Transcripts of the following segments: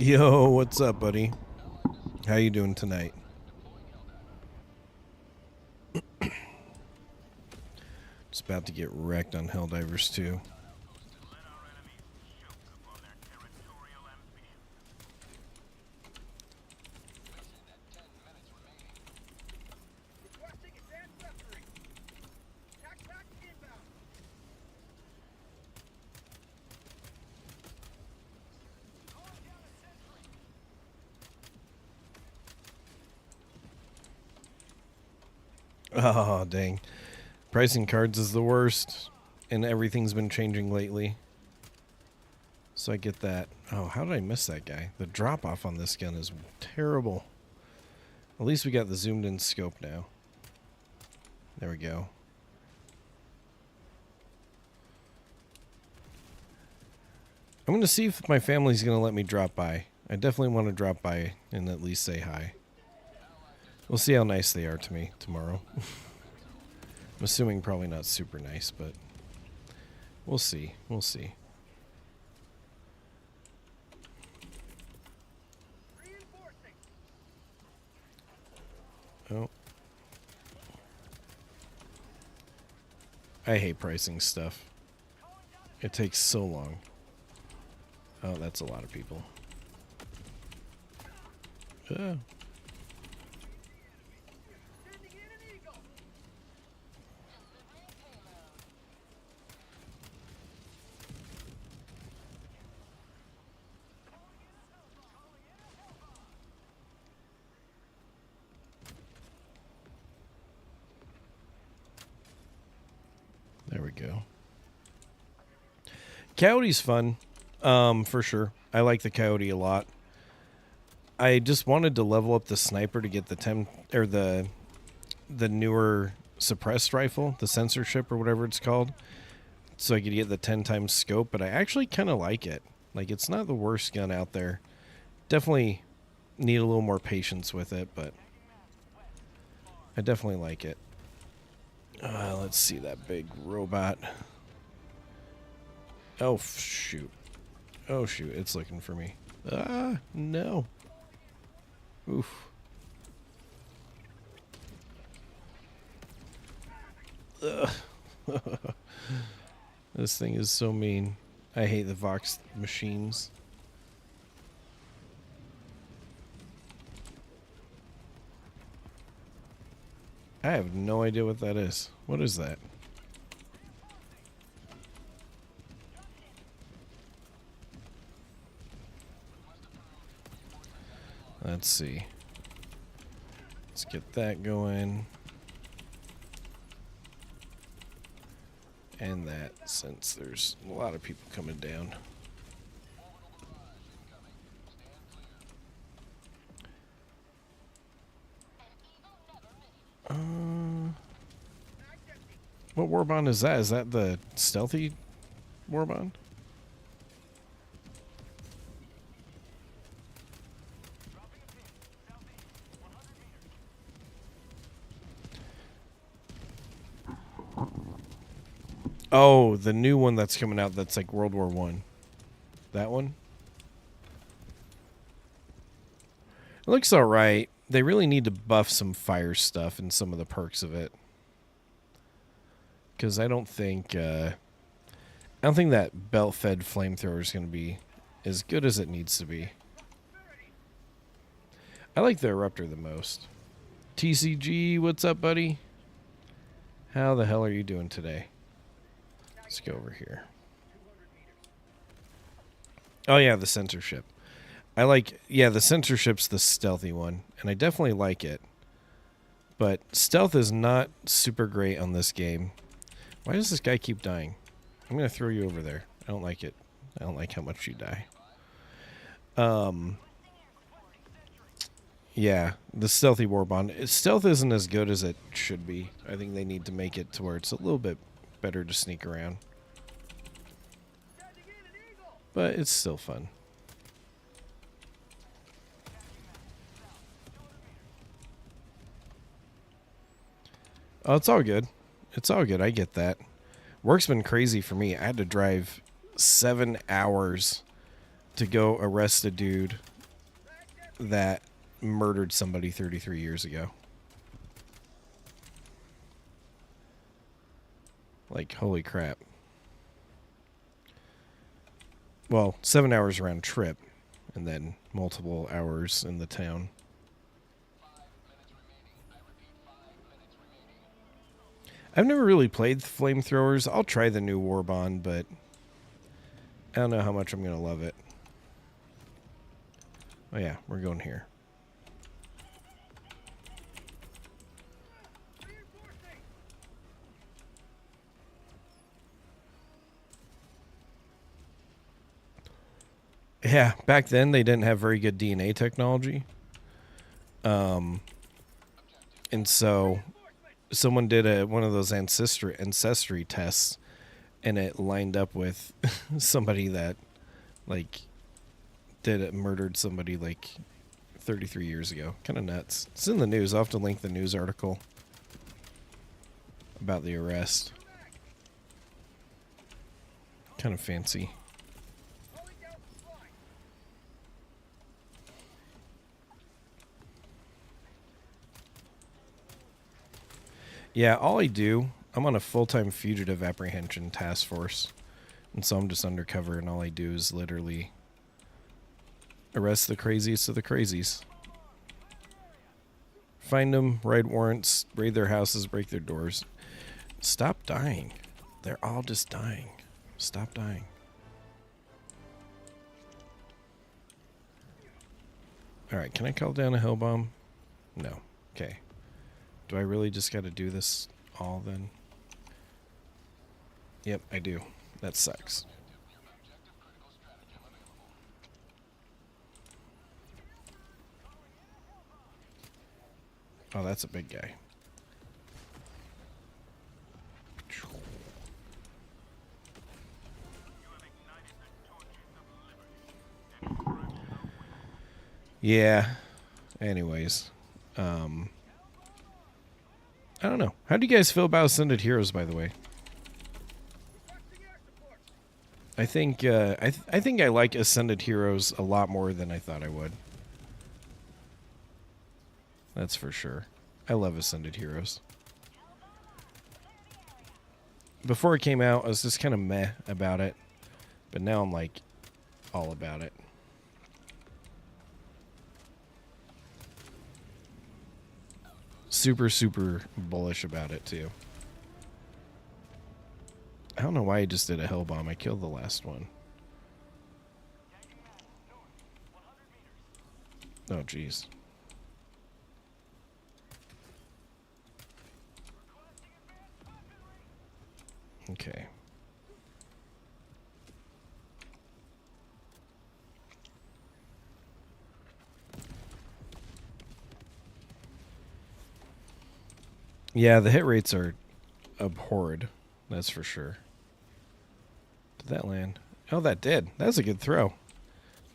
Yo, what's up, buddy? How you doing tonight? Just about to get wrecked on Helldivers 2. Oh, dang. Pricing cards is the worst, and everything's been changing lately. So I get that. Oh, how did I miss that guy? The drop-off on this gun is terrible. At least we got the zoomed-in scope now. There we go. I'm going to see if my family's going to let me drop by. I definitely want to drop by and at least say hi. We'll see how nice they are to me tomorrow. I'm assuming probably not super nice, but we'll see. We'll see. Oh. I hate pricing stuff. It takes so long. Oh, that's a lot of people. There we go. Coyote's fun, for sure. I like the coyote a lot. I just wanted to level up the sniper to get the 10 or the newer suppressed rifle, the censorship or whatever it's called, so I could get the 10 times scope. But I actually kind of like it. Like, it's not the worst gun out there. Definitely need a little more patience with it, but I definitely like it. Let's see that big robot. Oh, shoot. Oh, shoot. It's looking for me. Ah, no. Oof. Ugh. This thing is so mean. I hate the Vox machines. I have no idea what that is. What is that? Let's see. Let's get that going. And that, since there's a lot of people coming down. What warbond is that? Is that the stealthy warbond? Oh, the new one that's coming out that's like World War I. That one? It looks alright. They really need to buff some fire stuff and some of the perks of it. Because I don't think that belt-fed flamethrower is going to be as good as it needs to be. I like the Eruptor the most. TCG, what's up, buddy? How the hell are you doing today? Let's go over here. Oh, yeah, the censorship. The censorship's the stealthy one, and I definitely like it. But stealth is not super great on this game. Why does this guy keep dying? I'm going to throw you over there. I don't like it. I don't like how much you die. Yeah, the stealthy warbond. Stealth isn't as good as it should be. I think they need to make it to where it's a little bit better to sneak around. But it's still fun. Oh, it's all good. It's all good. I get that. Work's been crazy for me. I had to drive 7 hours to go arrest a dude that murdered somebody 33 years ago. Like, holy crap. Well, 7 hours round trip, and then multiple hours in the town. I've never really played flamethrowers. I'll try the new Warbond, but I don't know how much I'm going to love it. Oh yeah, we're going here. Yeah, back then they didn't have very good DNA technology. And so someone did one of those ancestry tests, and it lined up with somebody that, like, murdered somebody, like, 33 years ago. Kind of nuts. It's in the news. I'll have to link the news article about the arrest. Kind of fancy. Yeah, all I do, I'm on a full-time fugitive apprehension task force. And so I'm just undercover, and all I do is literally arrest the craziest of the crazies. Find them, write warrants, raid their houses, break their doors. Stop dying. They're all just dying. Stop dying. Alright, can I call down a hell bomb? No. Okay. Do I really just got to do this all then? Yep, I do. That sucks. Oh, that's a big guy. Yeah. Anyways. I don't know. How do you guys feel about Ascended Heroes, by the way? I think I think I like Ascended Heroes a lot more than I thought I would. That's for sure. I love Ascended Heroes. Before it came out, I was just kind of meh about it. But now I'm like all about it. Super, super bullish about it, too. I don't know why I just did a hell bomb. I killed the last one. Oh, jeez. Okay. Yeah, the hit rates are abhorred. That's for sure. Did that land? Oh, that did. That was a good throw.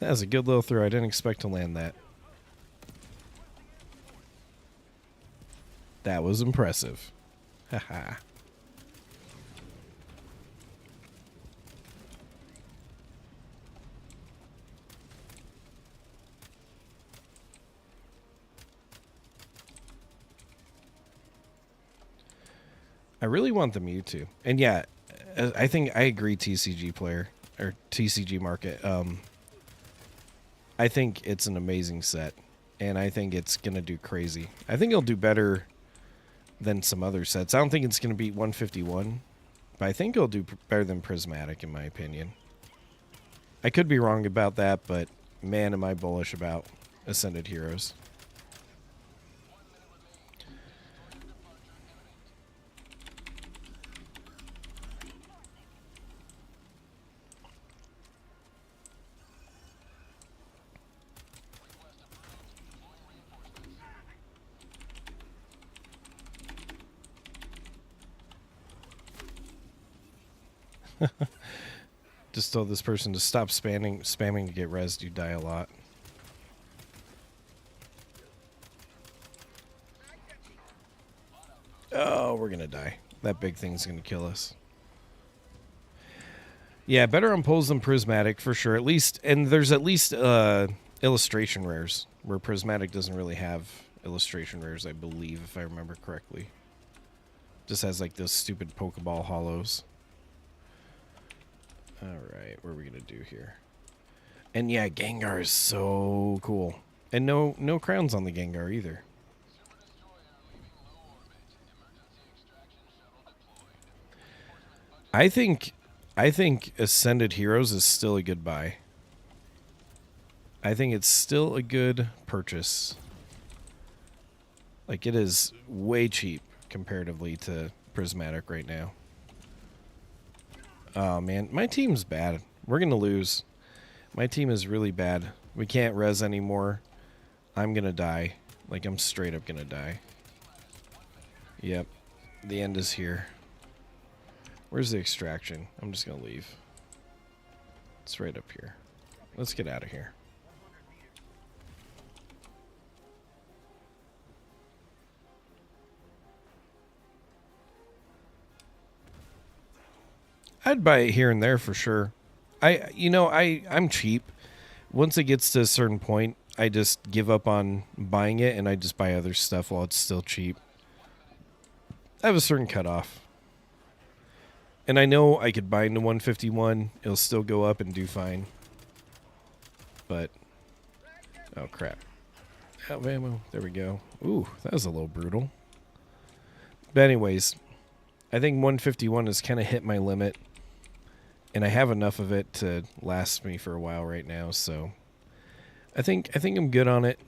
That was a good little throw. I didn't expect to land that. That was impressive. Haha. I really want the Mewtwo. And yeah, I think I agree, TCG player or TCG market. I think it's an amazing set, and I think it's going to do crazy. I think it'll do better than some other sets. I don't think it's going to beat 151, but I think it'll do better than Prismatic, in my opinion. I could be wrong about that, but man, am I bullish about Ascended Heroes. Just told this person to stop spamming to get rezzed. You die a lot. Oh, we're gonna die. That big thing's gonna kill us. Yeah, better on pulls than Prismatic for sure. At least, and there's at least illustration rares, where Prismatic doesn't really have illustration rares, I believe, if I remember correctly. Just has like those stupid Pokeball hollows. Alright, what are we gonna do here? And yeah, Gengar is so cool. And no crowns on the Gengar either. I think Ascended Heroes is still a good buy. I think it's still a good purchase. Like, it is way cheap comparatively to Prismatic right now. Oh, man. My team's bad. We're going to lose. My team is really bad. We can't res anymore. I'm going to die. Like, I'm straight up going to die. Yep. The end is here. Where's the extraction? I'm just going to leave. It's right up here. Let's get out of here. I'd buy it here and there for sure. I'm cheap. Once it gets to a certain point, I just give up on buying it and I just buy other stuff while it's still cheap. I have a certain cutoff. And I know I could buy into 151. It'll still go up and do fine. But, oh crap. Out of ammo. There we go. Ooh, that was a little brutal. But anyways, I think 151 has kind of hit my limit. And I have enough of it to last me for a while right now, so I think I'm good on it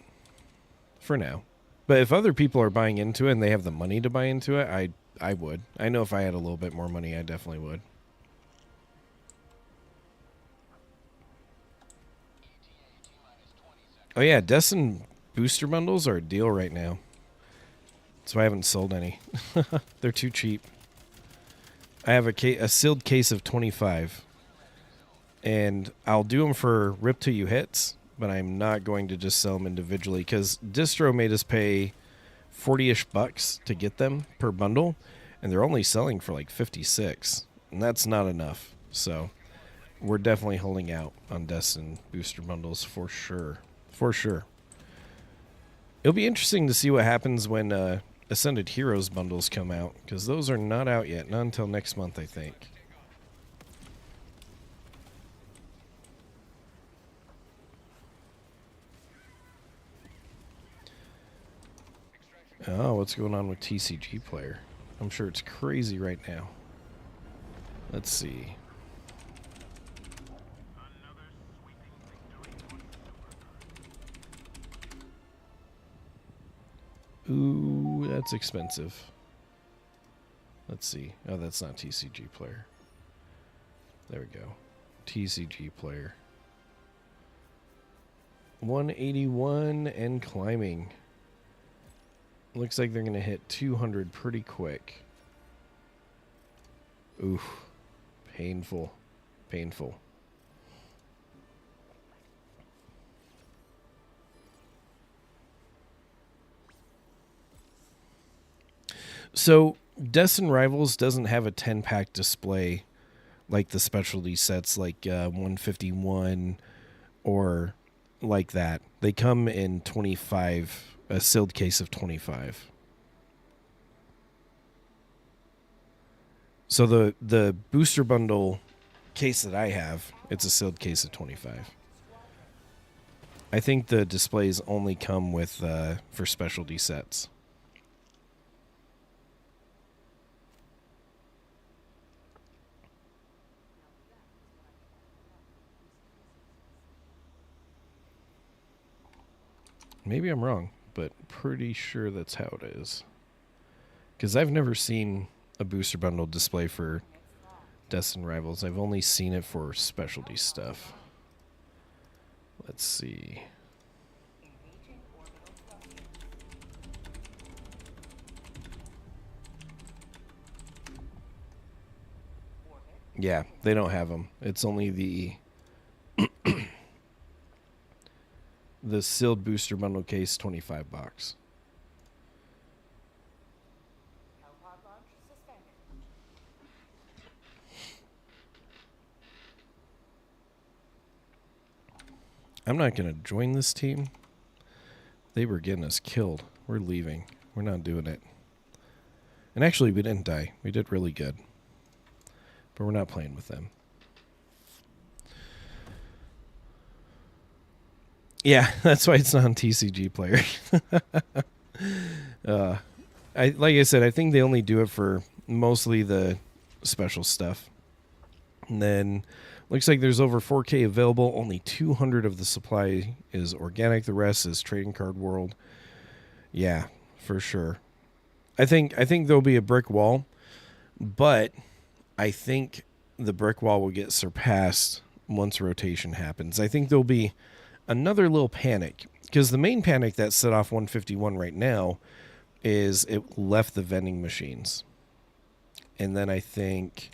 for now. But if other people are buying into it and they have the money to buy into it, I would. I know if I had a little bit more money, I definitely would. Oh yeah, Destin booster bundles are a deal right now. That's why I haven't sold any. They're too cheap. I have a sealed case of 25. And I'll do them for rip till you hits, but I'm not going to just sell them individually because Distro made us pay 40-ish bucks to get them per bundle, and they're only selling for like 56, and that's not enough. So we're definitely holding out on Destin booster bundles for sure. For sure. It'll be interesting to see what happens when Ascended Heroes bundles come out, because those are not out yet. Not until next month, I think. Oh, what's going on with TCG Player? I'm sure it's crazy right now. Let's see. Ooh, that's expensive. Let's see. Oh, that's not TCG Player. There we go. TCG Player. 181 and climbing. Looks like they're going to hit 200 pretty quick. Oof. Painful. Painful. So, Destin Rivals doesn't have a 10-pack display like the specialty sets like 151 or like that. They come in 25, a sealed case of 25. So the booster bundle case that I have, it's a sealed case of 25. I think the displays only come with for specialty sets. Maybe I'm wrong, but pretty sure that's how it is. Because I've never seen a booster bundle display for Destin Rivals. I've only seen it for specialty stuff. Let's see. Yeah, they don't have them. It's only the the sealed booster bundle case, 25 bucks. I'm not going to join this team. They were getting us killed. We're leaving. We're not doing it. And actually, we didn't die. We did really good. But we're not playing with them. Yeah, that's why it's not on TCG Player. Like I said, I think they only do it for mostly the special stuff. And then looks like there's over 4K available. Only 200 of the supply is organic. The rest is trading card world. Yeah, for sure. I think there'll be a brick wall, but I think the brick wall will get surpassed once rotation happens. I think there'll be another little panic, because the main panic that set off 151 right now is it left the vending machines. And then I think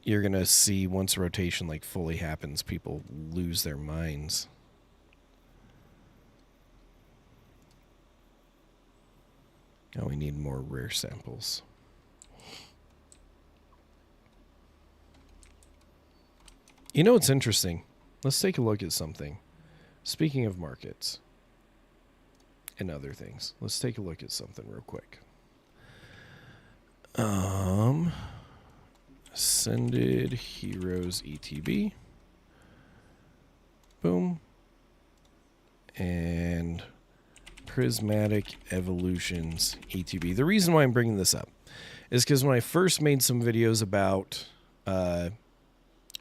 you're going to see once rotation like fully happens, people lose their minds. Oh, we need more rare samples. You know what's interesting? Let's take a look at something. Speaking of markets and other things, let's take a look at something real quick. Ascended Heroes ETB. Boom. And Prismatic Evolutions ETB. The reason why I'm bringing this up is because when I first made some videos about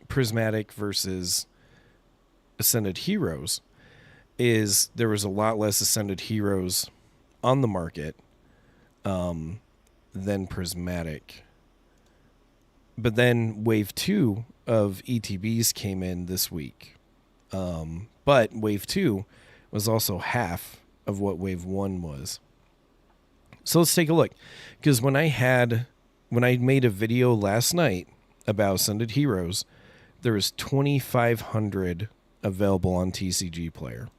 Prismatic versus Ascended Heroes, is there was a lot less Ascended Heroes on the market than Prismatic. But then Wave 2 of ETBs came in this week. But Wave 2 was also half of what Wave 1 was. So let's take a look. Because when I made a video last night about Ascended Heroes, there was 2,500 available on TCG Player.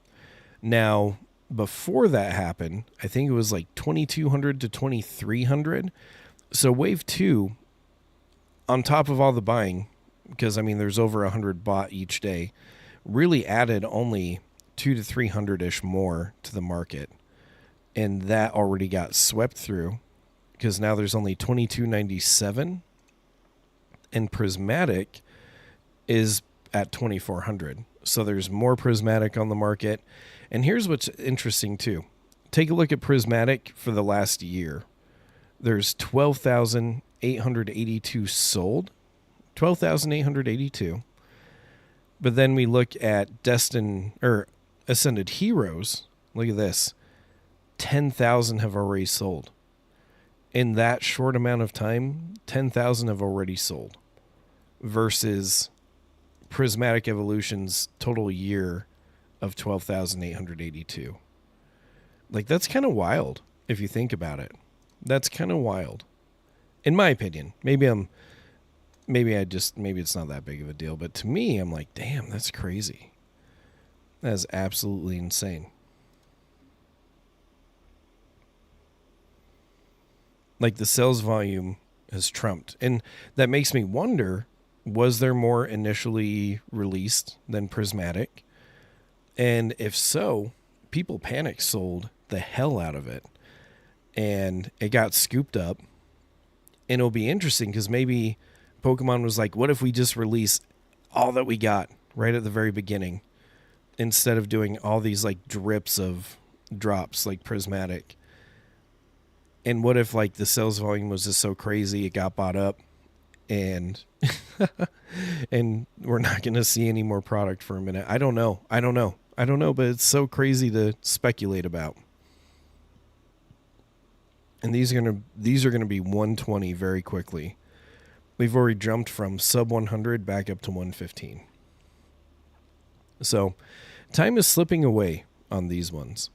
Now, before that happened, I think it was like 2,200 to 2,300. So Wave 2, on top of all the buying, because, I mean, there's over 100 bought each day, really added only 200 to 300-ish more to the market. And that already got swept through, because now there's only 2,297. And Prismatic is at 2,400. So there's more Prismatic on the market. And here's what's interesting too. Take a look at Prismatic for the last year. There's 12,882 sold. 12,882. But then we look at Ascended Heroes. Look at this. 10,000 have already sold. In that short amount of time, 10,000 have already sold. Versus Prismatic Evolution's total year of 12,882. Like, that's kind of wild if you think about it. That's kind of wild. In my opinion. Maybe it's not that big of a deal, but to me, I'm like, damn, that's crazy. That is absolutely insane. Like, the sales volume has trumped. And that makes me wonder, was there more initially released than Prismatic? And if so, people panic sold the hell out of it. And it got scooped up. And it'll be interesting because maybe Pokemon was like, what if we just release all that we got right at the very beginning, instead of doing all these like drips of drops like Prismatic? And what if like the sales volume was just so crazy it got bought up, and and we're not going to see any more product for a minute? I don't know, but it's so crazy to speculate about. And these are going to be 120 very quickly. We've already jumped from sub 100 back up to 115. So time is slipping away on these ones.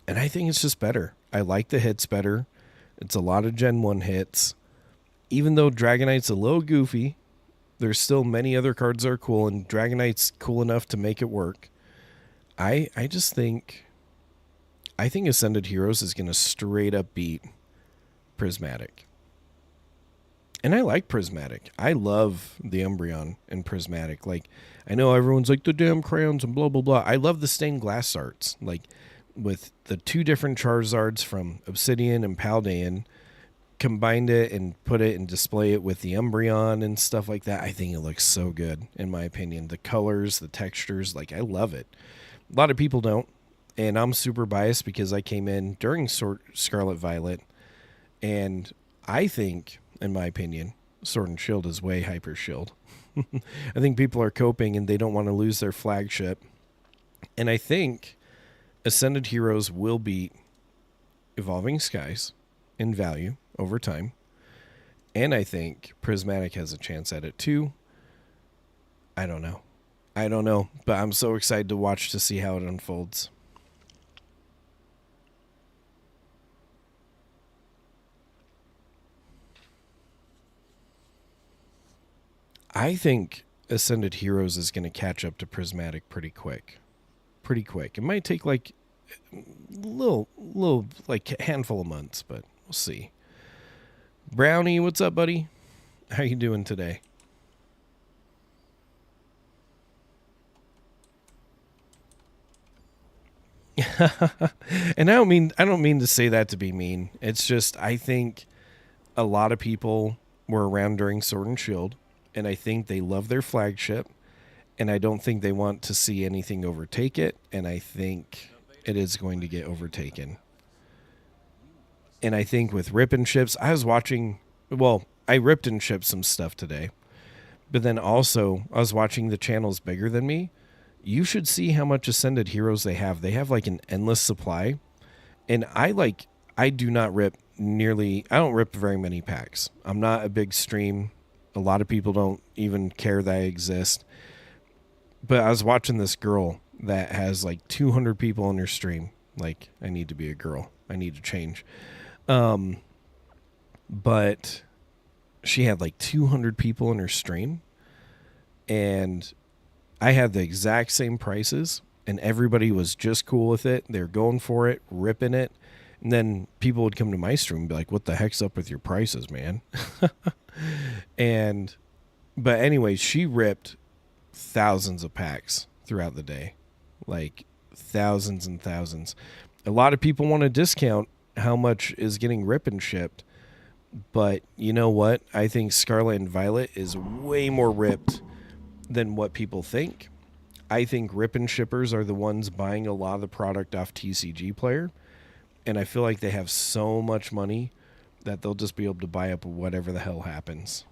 And I think it's just better. I like the hits better. It's a lot of Gen 1 hits. Even though Dragonite's a little goofy, there's still many other cards that are cool, and Dragonite's cool enough to make it work. I think Ascended Heroes is going to straight up beat Prismatic. And I like prismatic. I love the Umbreon and prismatic. Like, I know everyone's like the damn crayons and blah, blah, blah. I love the stained glass arts. Like, with the 2 different Charizards from Obsidian and Paldean, combined it and put it and display it with the Umbreon and stuff like that. I think it looks so good, in my opinion. The colors, the textures, like, I love it. A lot of people don't. And I'm super biased because I came in during Scarlet Violet. And I think, in my opinion, Sword and Shield is way hyper shield. I think people are coping and they don't want to lose their flagship. And I think Ascended Heroes will beat Evolving Skies in value over time. And I think Prismatic has a chance at it too. I don't know. But I'm so excited to watch to see how it unfolds. I think Ascended Heroes is going to catch up to Prismatic pretty quick. It might take like little like handful of months, but we'll see. Brownie, what's up, buddy? How you doing today? And I don't mean to say that to be mean. It's just I think a lot of people were around during Sword and Shield, and I think they love their flagship, and I don't think they want to see anything overtake it, and I think it is going to get overtaken. And I think with rip and ships, I ripped and shipped some stuff today, but then also I was watching the channels bigger than me. You should see how much Ascended Heroes they have. They have like an endless supply, and I don't rip very many packs. I'm not a big stream. A lot of people don't even care that I exist. But I was watching this girl that has like 200 people on her stream. Like, I need to be a girl. I need to change. But she had like 200 people in her stream. And I had the exact same prices. And everybody was just cool with it. They're going for it, ripping it. And then people would come to my stream and be like, what the heck's up with your prices, man? But anyways, she ripped thousands of packs throughout the day, like thousands and thousands. A lot of people want to discount how much is getting rip and shipped, but you know what? I think Scarlet and Violet is way more ripped than what people think. I think rip and shippers are the ones buying a lot of the product off TCG Player, and I feel like they have so much money that they'll just be able to buy up whatever the hell happens.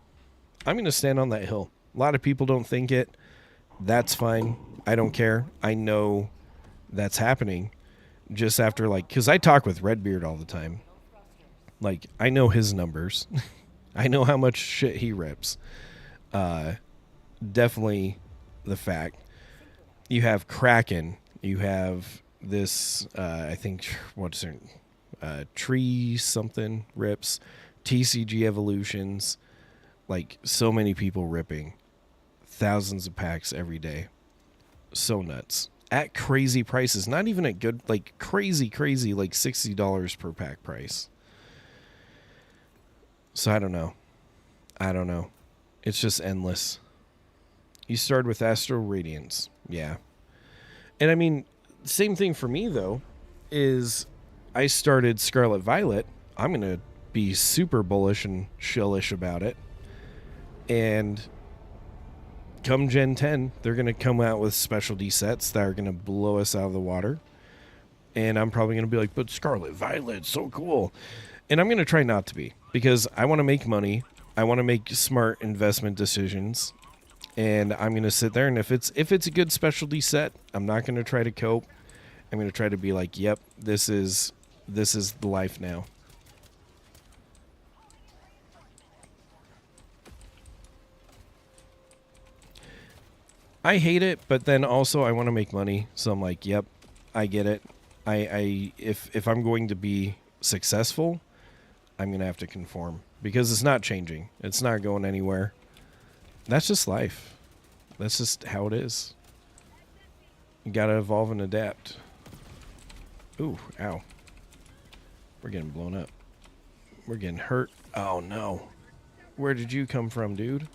I'm going to stand on that hill. A lot of people don't think it. That's fine. I don't care. I know that's happening just after, like, because I talk with Redbeard all the time. Like, I know his numbers. I know how much shit he rips. Definitely the fact. You have Kraken. You have this, I think, what's her Tree something rips, TCG Evolutions, like so many people ripping thousands of packs every day. So nuts. At crazy prices, not even at good, like crazy, like $60 per pack price. So I don't know. It's just endless. You started with Astral Radiance. Yeah. And I mean, same thing for me though, is I started Scarlet Violet. I'm going to be super bullish and shillish about it. And come Gen 10, they're going to come out with specialty sets that are going to blow us out of the water. And I'm probably going to be like, but Scarlet Violet's so cool. And I'm going to try not to be, because I want to make money. I want to make smart investment decisions. And I'm going to sit there, and if it's a good specialty set, I'm not going to try to cope. I'm going to try to be like, yep, this is the life now. I hate it, but then also I want to make money, so I'm like, yep, I get it. If I'm going to be successful, I'm going to have to conform, because it's not changing. It's not going anywhere. That's just life. That's just how it is. You got to evolve and adapt. Ooh, ow. We're getting blown up. We're getting hurt. Oh, no. Where did you come from, dude?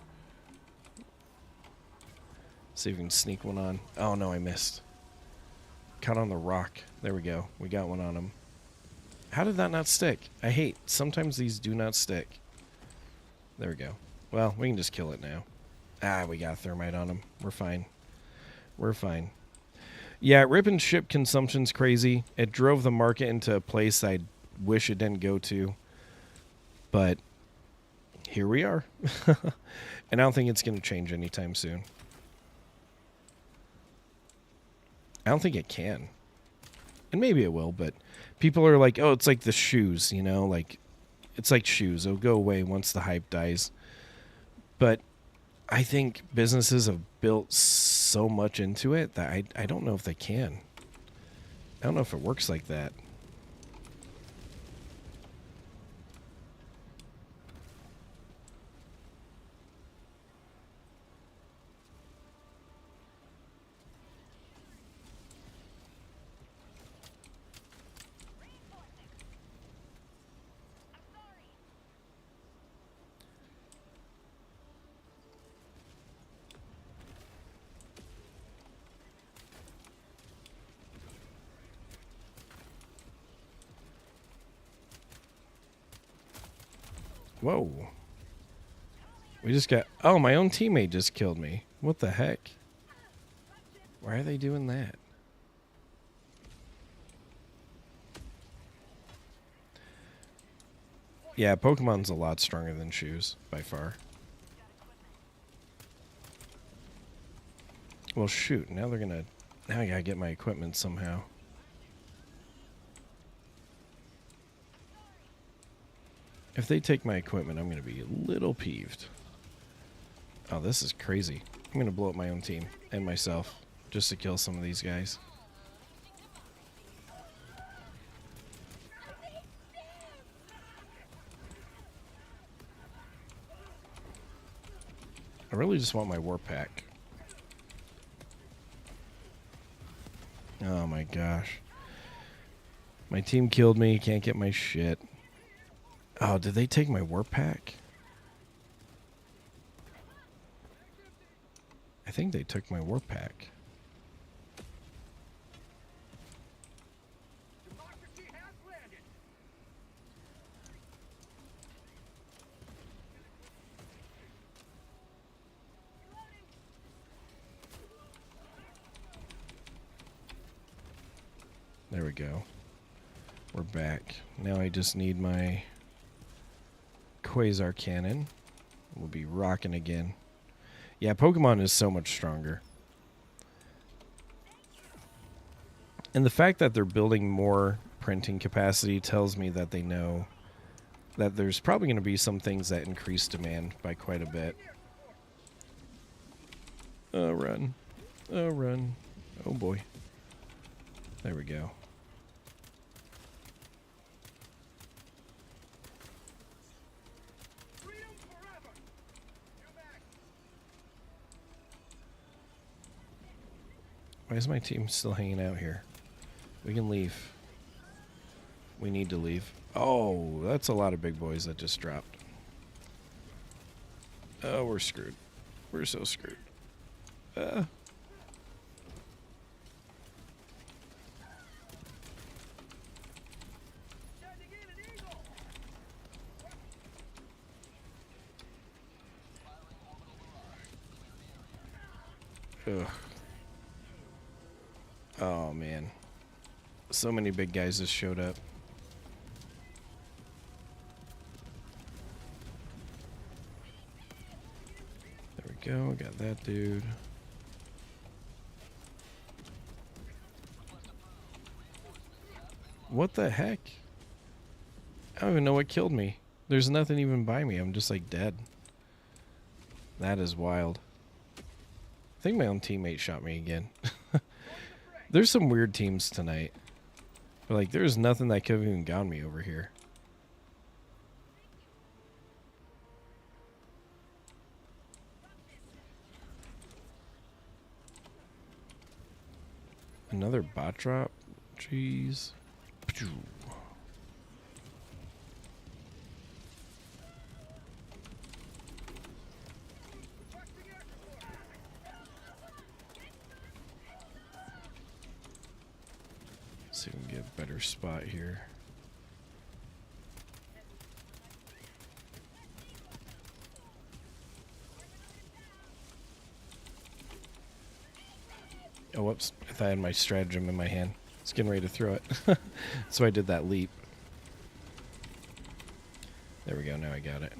See if we can sneak one on. Oh, no, I missed. Caught on the rock. There we go. We got one on him. How did that not stick? I hate. Sometimes these do not stick. There we go. Well, we can just kill it now. Ah, we got thermite on him. We're fine. We're fine. Yeah, ripping ship consumption's crazy. It drove the market into a place I wish it didn't go to. But here we are. And I don't think it's going to change anytime soon. I don't think it can. And maybe it will, but people are like, oh, it's like the shoes, you know? Like, it's like shoes. It'll go away once the hype dies. But I think businesses have built so much into it that I don't know if they can. I don't know if it works like that. Whoa. We just got... Oh, my own teammate just killed me. What the heck? Why are they doing that? Yeah, Pokemon's a lot stronger than shoes, by far. Well, shoot. Now they're gonna... Now I gotta get my equipment somehow. If they take my equipment, I'm gonna be a little peeved. Oh, this is crazy. I'm gonna blow up my own team and myself just to kill some of these guys. I really just want my warp pack. Oh my gosh. My team killed me. Can't get my shit. Oh, did they take my warp pack? I think they took my warp pack. There we go. We're back. Now I just need my Quasar Cannon. We'll be rocking again. Yeah, Pokemon is so much stronger. And the fact that they're building more printing capacity tells me that they know that there's probably going to be some things that increase demand by quite a bit. Oh, run. Oh, run. Oh, boy. There we go. Why is my team still hanging out here? We can leave. We need to leave. Oh, that's a lot of big boys that just dropped. Oh, we're screwed. We're so screwed. Ugh. Oh, man. So many big guys just showed up. There we go. Got that dude. What the heck? I don't even know what killed me. There's nothing even by me. I'm just like dead. That is wild. I think my own teammate shot me again. There's some weird teams tonight. But like, there's nothing that could have even gotten me over here. Another bot drop? Jeez. see if we can get a better spot here. Oh, whoops. I thought I had my stratagem in my hand. I was getting ready to throw it. So I did that leap. There we go. Now I got it.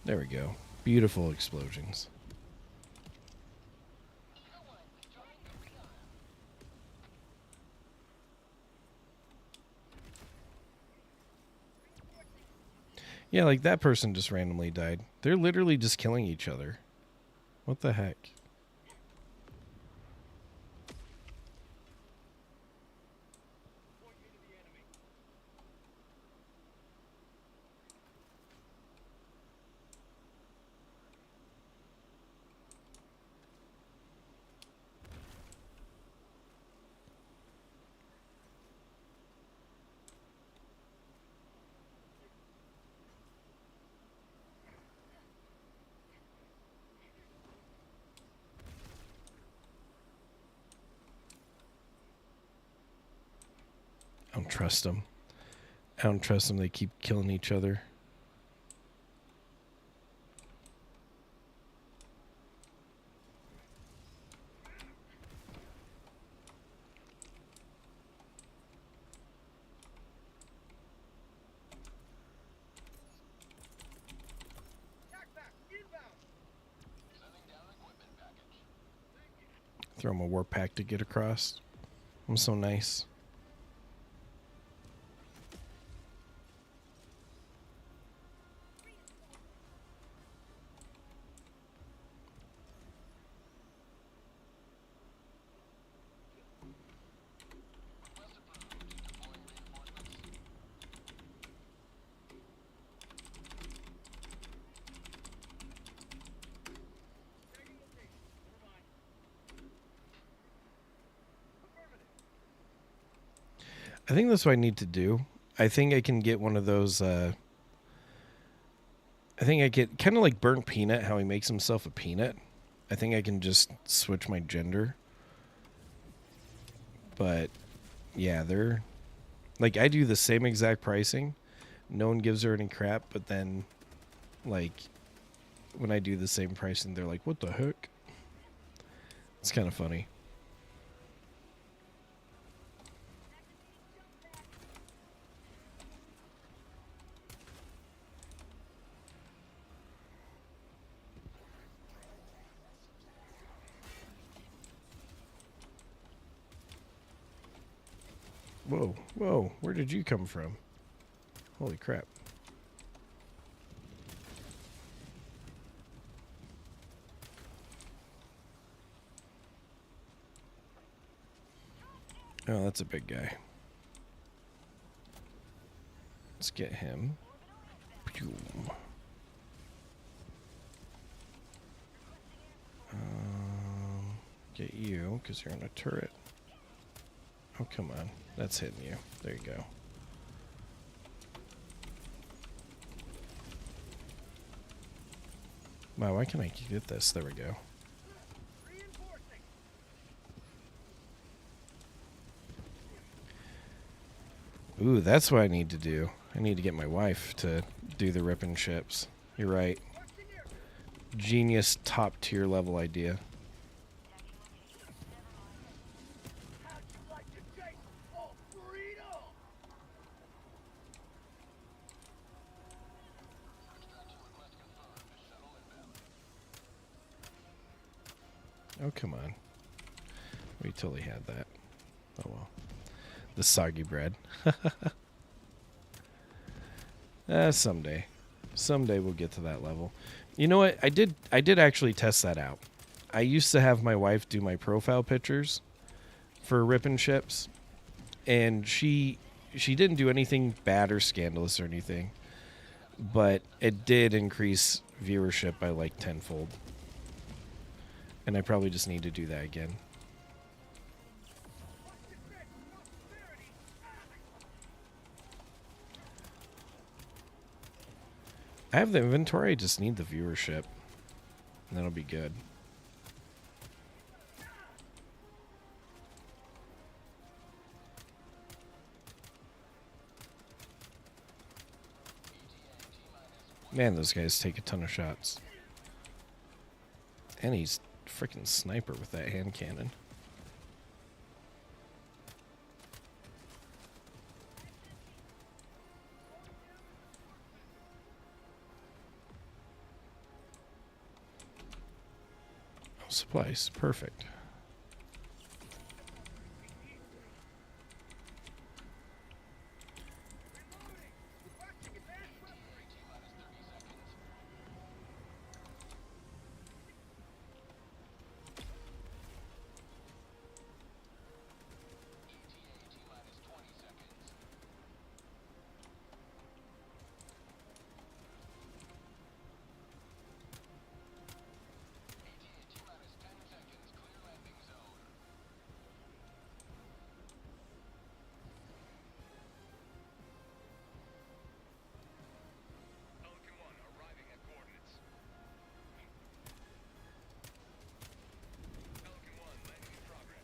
There we go. Beautiful explosions. Yeah, like that person just randomly died. They're literally just killing each other. What the heck? I don't trust them. I don't trust them. They keep killing each other. Throw him a warp pack to get across. I'm so nice. I think that's what I need to do. I think I can get one of those. I think I get kind of like Burnt Peanut, how he makes himself a peanut. I think I can just switch my gender. But yeah, they're like, I do the same exact pricing. No one gives her any crap. But then, like, when I do the same pricing, they're like, "What the heck?" It's kind of funny. Whoa, whoa, where did you come from? Holy crap. Oh, that's a big guy. Let's get him. Get you, because you're in a turret. Oh, come on. That's hitting you. There you go. Wow, why can't I get this? There we go. Ooh, that's what I need to do. I need to get my wife to do the ripping ships. You're right. Genius top tier level idea. Oh, come on. We totally had that. Oh, well. The soggy bread. Someday. Someday we'll get to that level. You know what? I did actually test that out. I used to have my wife do my profile pictures for ripping ships, and she didn't do anything bad or scandalous or anything, but it did increase viewership by like tenfold. And I probably just need to do that again. I have the inventory, I just need the viewership. And that'll be good. Man, those guys take a ton of shots. And he's freaking sniper with that hand cannon. Oh, supplies. Perfect.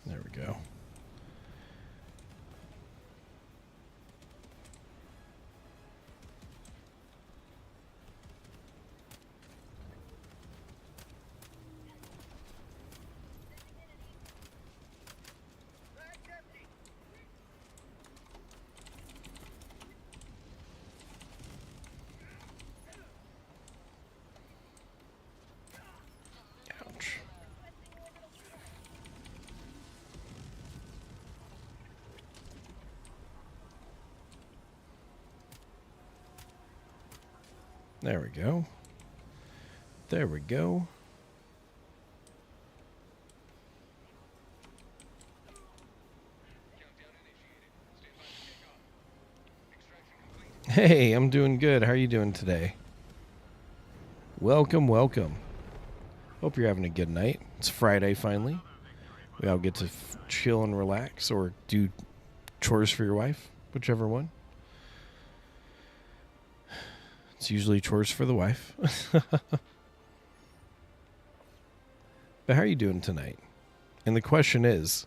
There we go. Ouch. There we go. There we go. Hey, I'm doing good. How are you doing today? Welcome, welcome. Hope you're having a good night. It's Friday finally. We all get to chill and relax or do chores for your wife, whichever one. It's usually chores for the wife. But how are you doing tonight? And the question is,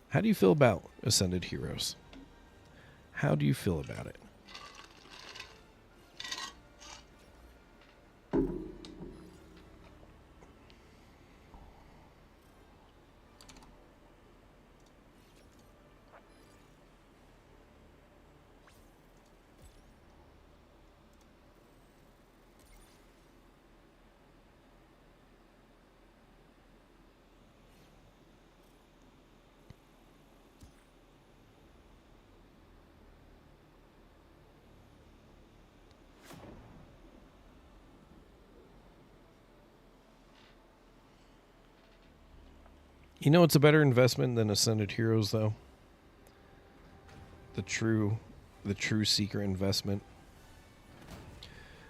how do you feel about Ascended Heroes? How do you feel about it? You know it's a better investment than Ascended Heroes, though? The true secret investment.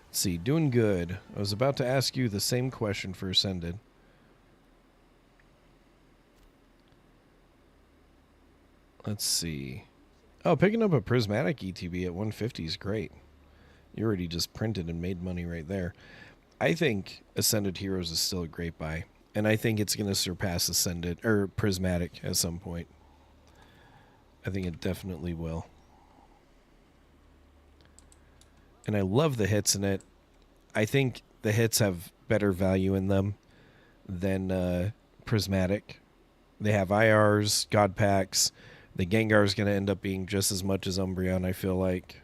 Let's see, doing good. I was about to ask you the same question for Ascended. Let's see. Oh, picking up a prismatic ETB at 150 is great. You already just printed and made money right there. I think Ascended Heroes is still a great buy. And I think it's going to surpass Ascended or Prismatic at some point. I think it definitely will. And I love the hits in it. I think the hits have better value in them than Prismatic. They have IRs, God Packs. The Gengar is going to end up being just as much as Umbreon, I feel like.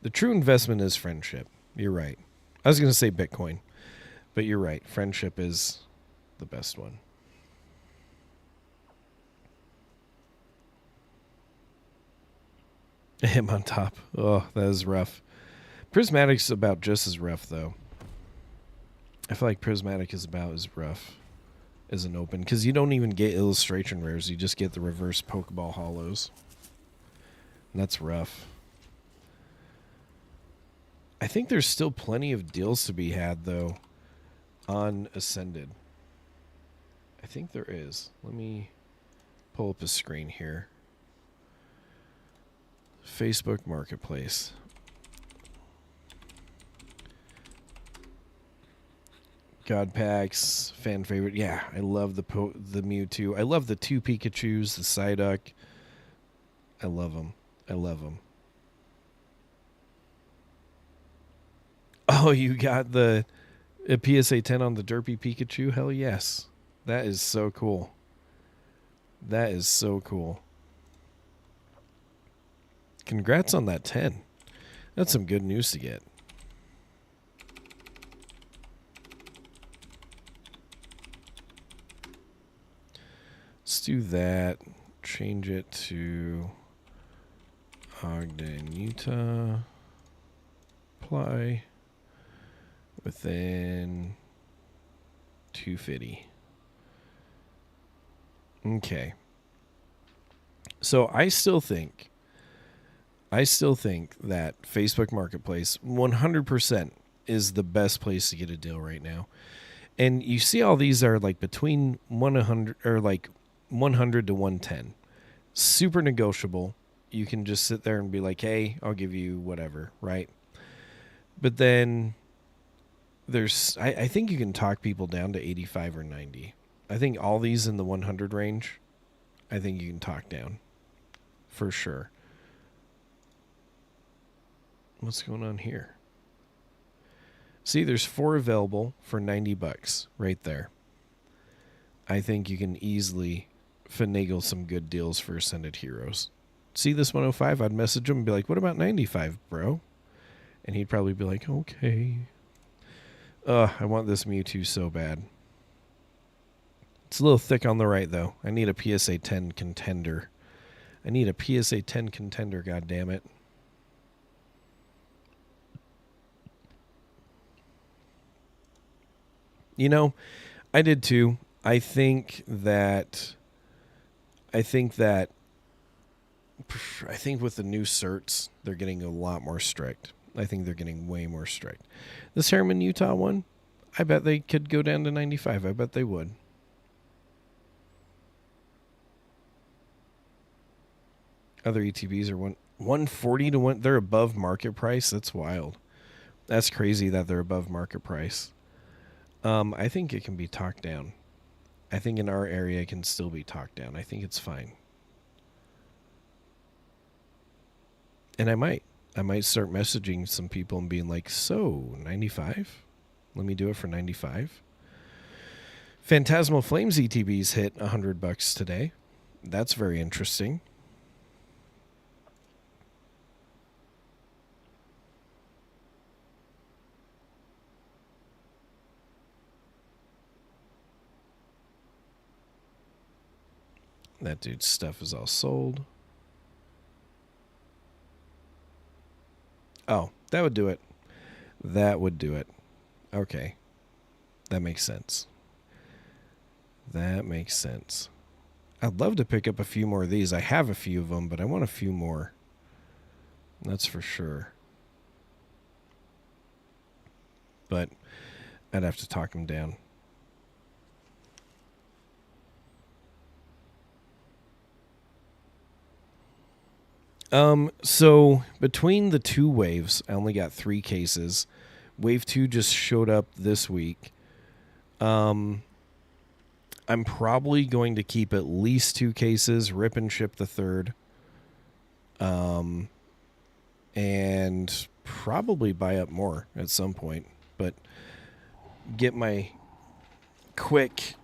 The true investment is friendship. You're right. I was going to say Bitcoin. But you're right. Friendship is the best one. Him on top. Oh, that is rough. Prismatic's about just as rough, though. I feel like Prismatic is about as rough as an open. Because you don't even get illustration rares. You just get the reverse Pokeball hollows. And that's rough. I think there's still plenty of deals to be had, though. On Ascended. I think there is. Let me pull up a screen here. Facebook Marketplace. God packs, fan favorite. Yeah, I love the Mewtwo. I love the 2 Pikachus, the Psyduck. I love them. I love them. Oh, you got a PSA 10 on the Derpy Pikachu? Hell yes. That is so cool. That is so cool. Congrats on that 10. That's some good news to get. Let's do that. Change it to Ogden, Utah. Apply. Within 250. Okay. So I still think that Facebook Marketplace 100% is the best place to get a deal right now. And you see all these are like between 100 or like 100 to 110. Super negotiable. You can just sit there and be like, "Hey, I'll give you whatever," right? But then I think you can talk people down to 85 or 90. I think all these in the 100 range, I think you can talk down for sure. What's going on here? See, there's 4 available for $90 right there. I think you can easily finagle some good deals for Ascended Heroes. See this 105? I'd message him and be like, "What about 95, bro?" And he'd probably be like, "Okay." I want this Mewtwo so bad. It's a little thick on the right, though. I need a PSA 10 contender. I need a PSA 10 contender, goddammit. You know, I did too. I think with the new certs, they're getting a lot more strict. I think they're getting way more strict. This Harriman, Utah one, I bet they could go down to 95. I bet they would. Other ETBs are 140 to 1. They're above market price. That's wild. That's crazy that they're above market price. I think it can be talked down. I think in our area it can still be talked down. I think it's fine. And I might start messaging some people and being like, "So, 95? Let me do it for 95. Phantasmal Flames ETBs hit $100 today. That's very interesting. That dude's stuff is all sold. Oh, that would do it. That would do it. Okay. That makes sense. That makes sense. I'd love to pick up a few more of these. I have a few of them, but I want a few more. That's for sure. But I'd have to talk them down. So between the 2 waves, I only got 3 cases. Wave 2 just showed up this week. I'm probably going to keep at least 2 cases, rip and ship the 3rd. And probably buy up more at some point, but get my quick,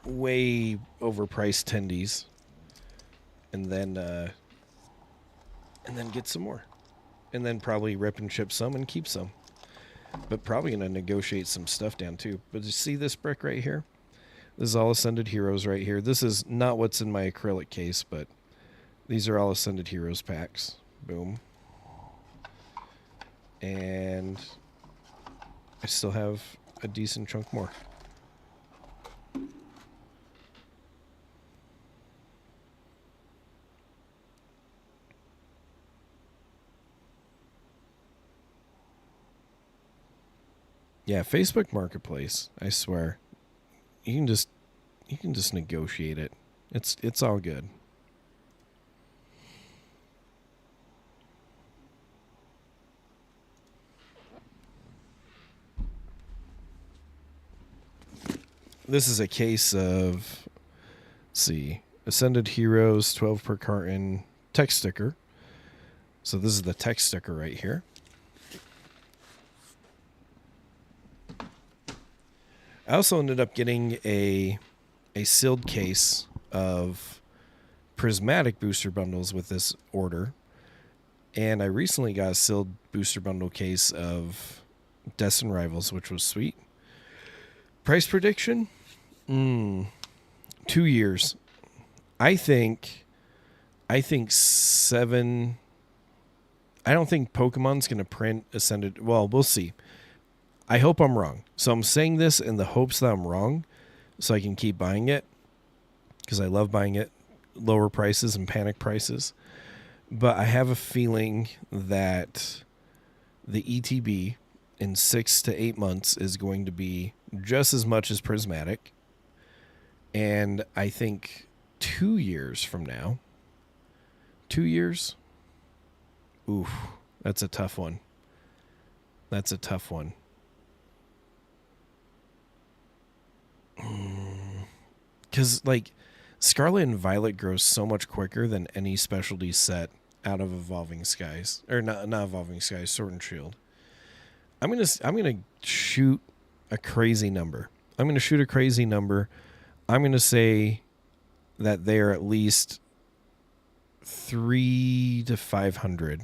way overpriced tendies, and then get some more, and then probably rip and ship some and keep some, but probably gonna negotiate some stuff down too. But you see this brick right here? This is all Ascended Heroes right here. This is not what's in my acrylic case, but these are all Ascended Heroes packs. Boom. And I still have a decent chunk more. Yeah, Facebook Marketplace, I swear. You can just negotiate it. It's all good. This is a case of, let's see, Ascended Heroes, 12 per carton, text sticker. So this is the text sticker right here. I also ended up getting a sealed case of prismatic booster bundles with this order. And I recently got a sealed booster bundle case of Destined Rivals, which was sweet. Price prediction? 2 years. I think 7. I don't think Pokemon's going to print Ascended. Well, we'll see. I hope I'm wrong. So I'm saying this in the hopes that I'm wrong so I can keep buying it because I love buying it. Lower prices and panic prices. But I have a feeling that the ETB in 6 to 8 months is going to be just as much as Prismatic. And I think 2 years from now, 2 years? Oof, that's a tough one. That's a tough one. Because, like, Scarlet and Violet grows so much quicker than any specialty set out of Evolving Skies. Or not Evolving Skies, Sword and Shield. I'm gonna shoot a crazy number. I'm going to say that they're at least 300 to 500.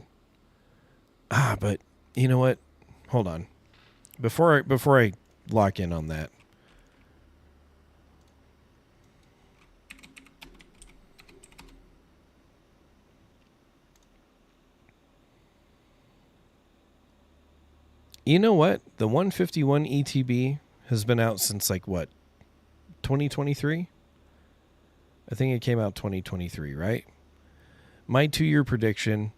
But you know what? Hold on. Before I lock in on that. You know what? The 151 ETB has been out since 2023? I think it came out 2023, right? My 2-year prediction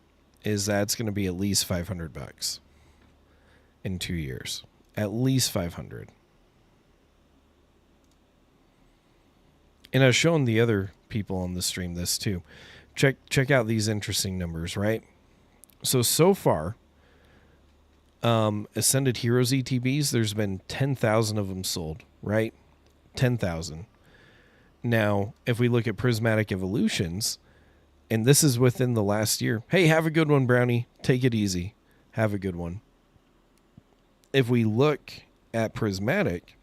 is that it's going to be at least $500 in 2 years. At least 500. And I was showing the other people on the stream this too. Check out these interesting numbers, right? So far, Ascended Heroes ETBs, there's been 10,000 of them sold, right? 10,000. Now, if we look at Prismatic Evolutions, and this is within the last year. Hey, have a good one, Brownie. Take it easy. Have a good one. If we look at Prismatic,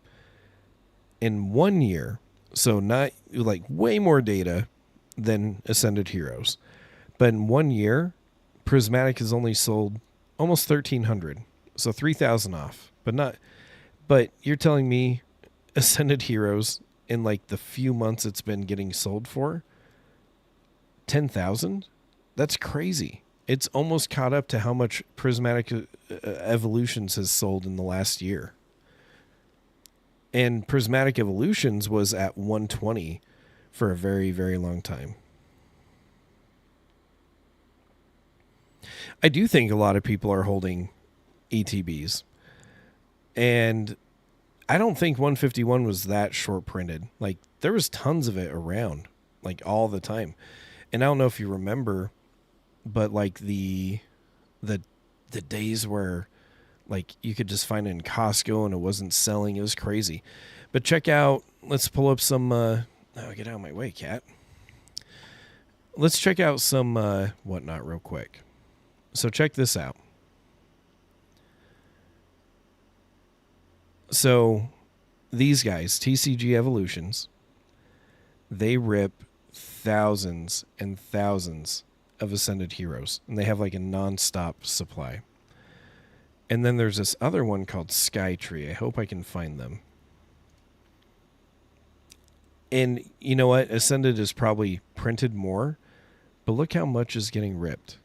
in 1 year, so not like way more data than Ascended Heroes, but in 1 year, Prismatic has only sold almost 1,300. So 3,000 off. But you're telling me Ascended Heroes in the few months it's been getting sold for 10,000? That's crazy. It's almost caught up to how much Prismatic Evolutions has sold in the last year. And Prismatic Evolutions was at 120 for a very, very long time. I do think a lot of people are holding ETBs. And I don't think 151 was that short printed. There was tons of it around, all the time. And I don't know if you remember, but the days where you could just find it in Costco and it wasn't selling. It was crazy. But check out, let's pull up some, get out of my way, cat. Let's check out some whatnot real quick. So check this out. So these guys, TCG Evolutions, they rip thousands and thousands of Ascended Heroes. And they have a non-stop supply. And then there's this other one called Skytree. I hope I can find them. And you know what? Ascended is probably printed more. But look how much is getting ripped.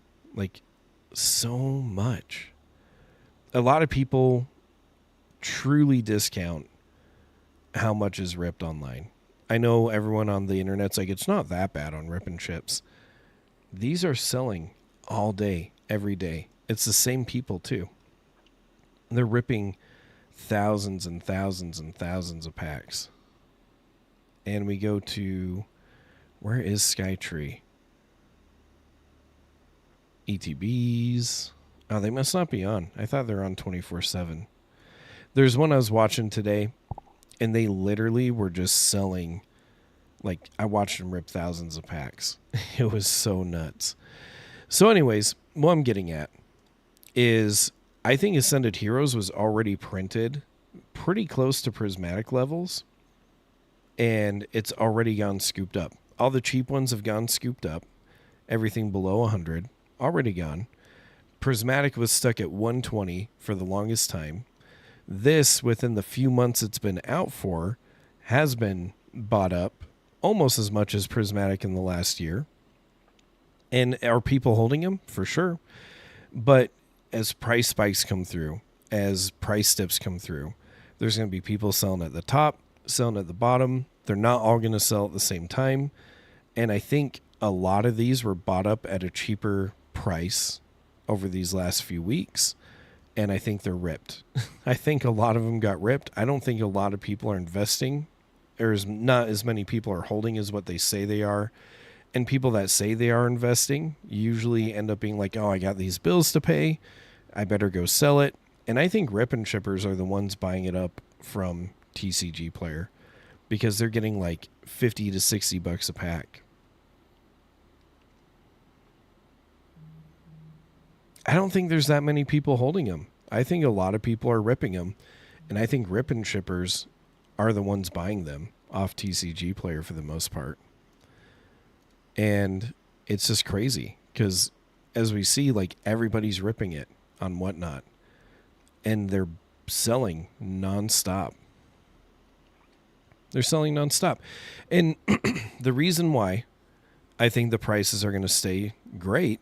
So much. A lot of people truly discount how much is ripped online. I know everyone on the internet's it's not that bad on rip and ships. These are selling all day, every day. It's the same people too. They're ripping thousands and thousands and thousands of packs. And we go to, where is Skytree? ETBs. Oh, they must not be on. I thought they're on 24/7. There's one I was watching today. and they literally were just selling. Like, I watched them rip thousands of packs. It was so nuts. So anyways, what I'm getting at is I think Ascended Heroes was already printed pretty close to prismatic levels, and it's already gone scooped up. All the cheap ones have gone scooped up. Everything below 100, already gone. Prismatic was stuck at 120 for the longest time. This, within the few months it's been out for, has been bought up almost as much as Prismatic in the last year. And are people holding them? For sure. But as price spikes come through, as price dips come through, there's going to be people selling at the top, selling at the bottom. They're not all going to sell at the same time. And I think a lot of these were bought up at a cheaper price over these last few weeks. And I think they're ripped. I think a lot of them got ripped. I don't think a lot of people are investing. There's not as many people are holding as what they say they are. And people that say they are investing usually end up being like, oh, I got these bills to pay. I better go sell it. And I think rip and shippers are the ones buying it up from TCG Player because they're getting like $50 to $60 a pack. I don't think there's that many people holding them. I think a lot of people are ripping them. And I think rip and shippers are the ones buying them off TCG Player for the most part. And it's just crazy because as we see, like, everybody's ripping it on Whatnot and they're selling nonstop. They're selling nonstop. And the reason why I think the prices are going to stay great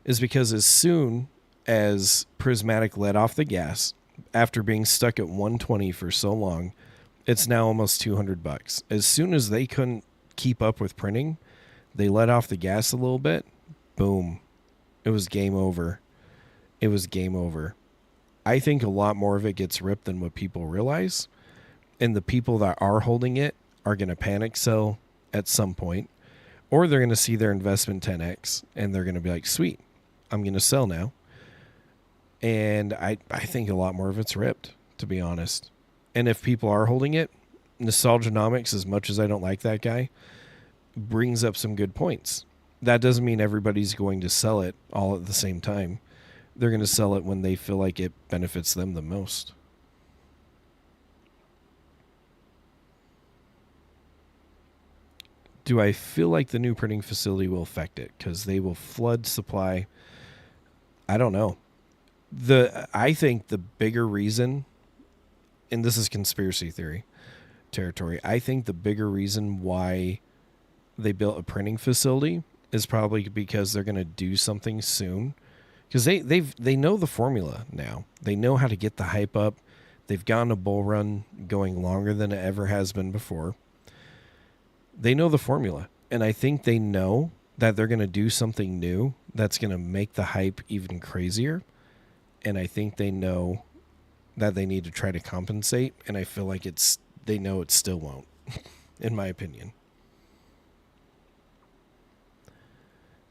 is because as soon as Prismatic let off the gas after being stuck at 120 for so long, it's now almost $200. As soon as they couldn't keep up with printing, they let off the gas a little bit. Boom. It was game over. It was game over. I think a lot more of it gets ripped than what people realize. And the people that are holding it are going to panic sell at some point. Or they're going to see their investment 10x. And they're going to be like, sweet, I'm going to sell now. And I think a lot more of it's ripped, to be honest. And if people are holding it, Nostalgia Nomicz, as much as I don't like that guy, brings up some good points. That doesn't mean everybody's going to sell it all at the same time. They're going to sell it when they feel like it benefits them the most. Do I feel like the new printing facility will affect it? Because they will flood supply. I don't know. I think the bigger reason, and this is conspiracy theory territory, I think the bigger reason why they built a printing facility is probably because they're going to do something soon. Because they know the formula now. They know how to get the hype up. They've gotten a bull run going longer than it ever has been before. They know the formula. And I think they know that they're going to do something new that's going to make the hype even crazier. And I think they know that they need to try to compensate. And I feel like they know it still won't, in my opinion.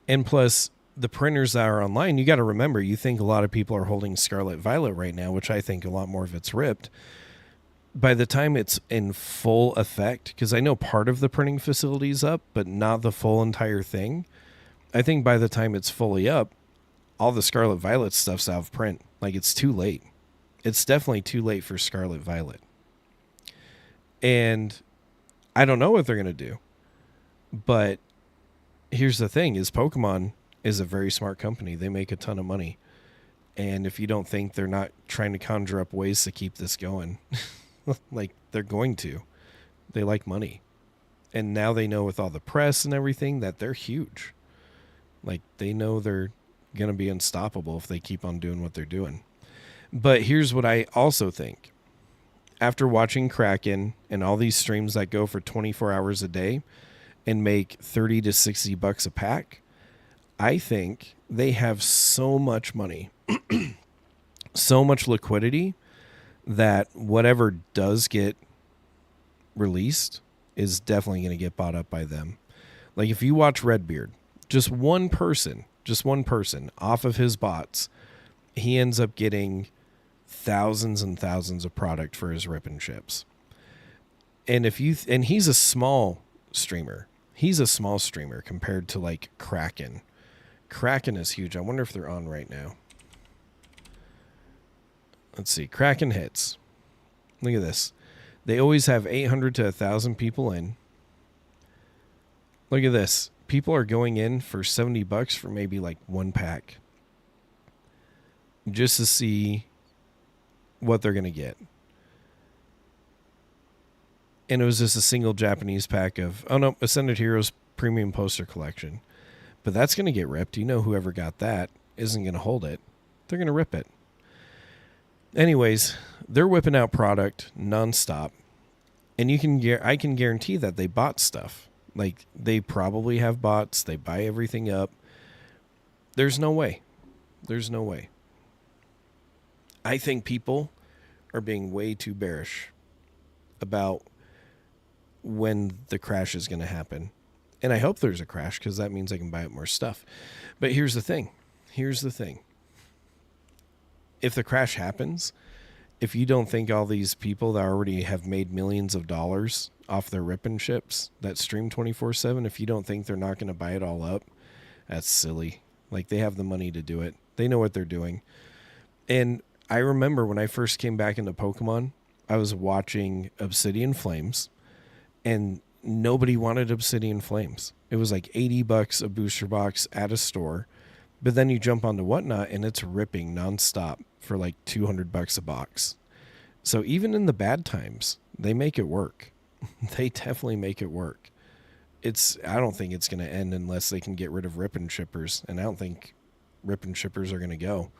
And plus, the printers that are online, you got to remember, you think a lot of people are holding Scarlet Violet right now, which I think a lot more of it's ripped. By the time it's in full effect, because I know part of the printing facility's up, but not the full entire thing. I think by the time it's fully up, all the Scarlet Violet stuff's out of print. Like, it's too late. It's definitely too late for Scarlet Violet. And I don't know what they're going to do. But here's the thing, is Pokemon is a very smart company. They make a ton of money. And if you don't think they're not trying to conjure up ways to keep this going, like, they're going to. They like money. And now they know with all the press and everything that they're huge. Like, they know they're going to be unstoppable if they keep on doing what they're doing. But here's what I also think. After watching Kraken and all these streams that go for 24 hours a day and make $30 to $60 a pack, I think they have so much money, so much liquidity, that whatever does get released is definitely going to get bought up by them. Like, if you watch Redbeard, just one person off of his bots, he ends up getting thousands and thousands of product for his rip and ships. And and he's a small streamer. He's a small streamer compared to like Kraken. Kraken is huge. I wonder if they're on right now. Let's see. Kraken hits. Look at this. They always have 800 to 1,000 people in. Look at this. People are going in for $70 for maybe like one pack. Just to see what they're going to get. And it was just a single Japanese pack of, Ascended Heroes Premium Poster Collection. But that's going to get ripped. You know, whoever got that isn't going to hold it. They're going to rip it. Anyways, they're whipping out product nonstop. And I can guarantee that they bought stuff. Like, they probably have bots. They buy everything up. There's no way. There's no way. I think people are being way too bearish about when the crash is going to happen. And I hope there's a crash because that means I can buy up more stuff. But here's the thing. If the crash happens, if you don't think all these people that already have made millions of dollars off their ripping ships that stream 24/7, if you don't think they're not going to buy it all up, that's silly. Like, they have the money to do it. They know what they're doing. And I remember when I first came back into Pokemon, I was watching Obsidian Flames, and nobody wanted Obsidian Flames. It was like $80 a booster box at a store. But then you jump onto Whatnot, and it's ripping nonstop for like $200 a box. So even in the bad times, they make it work. They definitely make it work. I don't think it's going to end unless they can get rid of rip and shippers. And I don't think rip and shippers are going to go.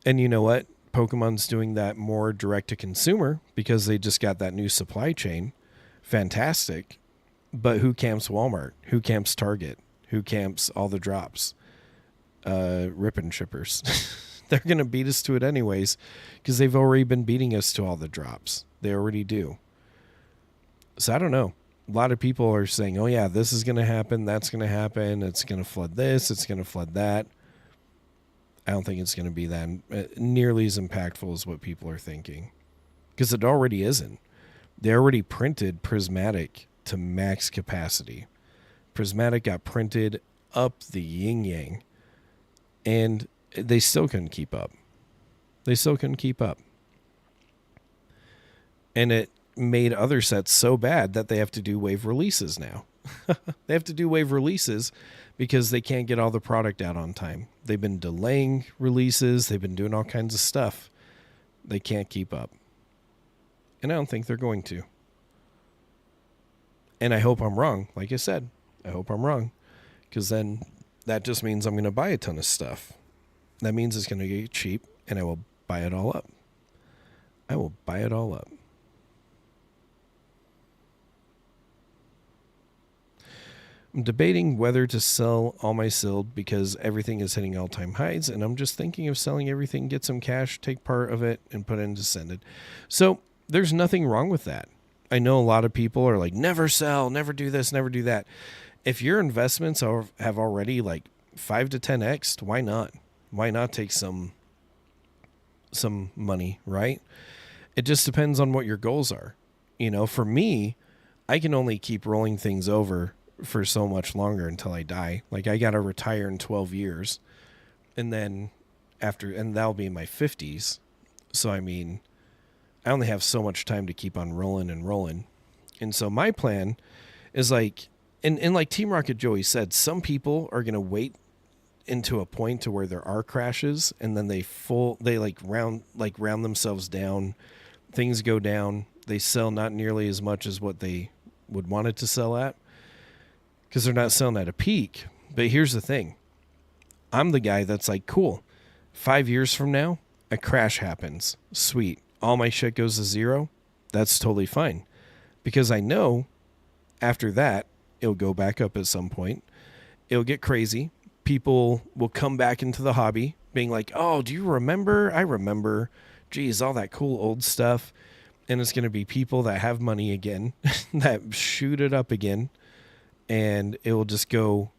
And you know what? Pokemon's doing that more direct to consumer because they just got that new supply chain. Fantastic. But who camps Walmart? Who camps Target? Who camps all the drops? Rip and shippers. They're going to beat us to it anyways because they've already been beating us to all the drops. They already do. So I don't know. A lot of people are saying, oh yeah, this is going to happen. That's going to happen. It's going to flood this. It's going to flood that. I don't think it's going to be that nearly as impactful as what people are thinking because it already isn't. They already printed Prismatic to max capacity. Prismatic got printed up the yin yang. And they still couldn't keep up. And it made other sets so bad that they have to do wave releases now. They have to do wave releases because they can't get all the product out on time. They've been delaying releases. They've been doing all kinds of stuff. They can't keep up. And I don't think they're going to. And I hope I'm wrong. Like I said, I hope I'm wrong. Because then that just means I'm going to buy a ton of stuff. That means it's going to get cheap, and I will buy it all up. I'm debating whether to sell all my SILD because everything is hitting all-time highs, and I'm just thinking of selling everything, get some cash, take part of it, and put it into Ascended. So there's nothing wrong with that. I know a lot of people are like, never sell, never do this, never do that. If your investments have already like 5 to 10x, why not? Why not take some money, right? It just depends on what your goals are. You know, for me, I can only keep rolling things over for so much longer until I die. Like, I got to retire in 12 years. And then and that'll be in my 50s. So, I mean, I only have so much time to keep on rolling and rolling. And so my plan is like, and like Team Rocket Joey said, some people are going to wait into a point to where there are crashes, and then they round themselves down. Things go down. They sell not nearly as much as what they would want it to sell at because they're not selling at a peak. But here's the thing. I'm the guy that's like, cool. 5 years from now, a crash happens. Sweet. All my shit goes to zero. That's totally fine. Because I know after that, it'll go back up at some point. It'll get crazy. People will come back into the hobby being like, oh, do you remember? I remember. Geez, all that cool old stuff. And it's going to be people that have money again that shoot it up again. And it will just go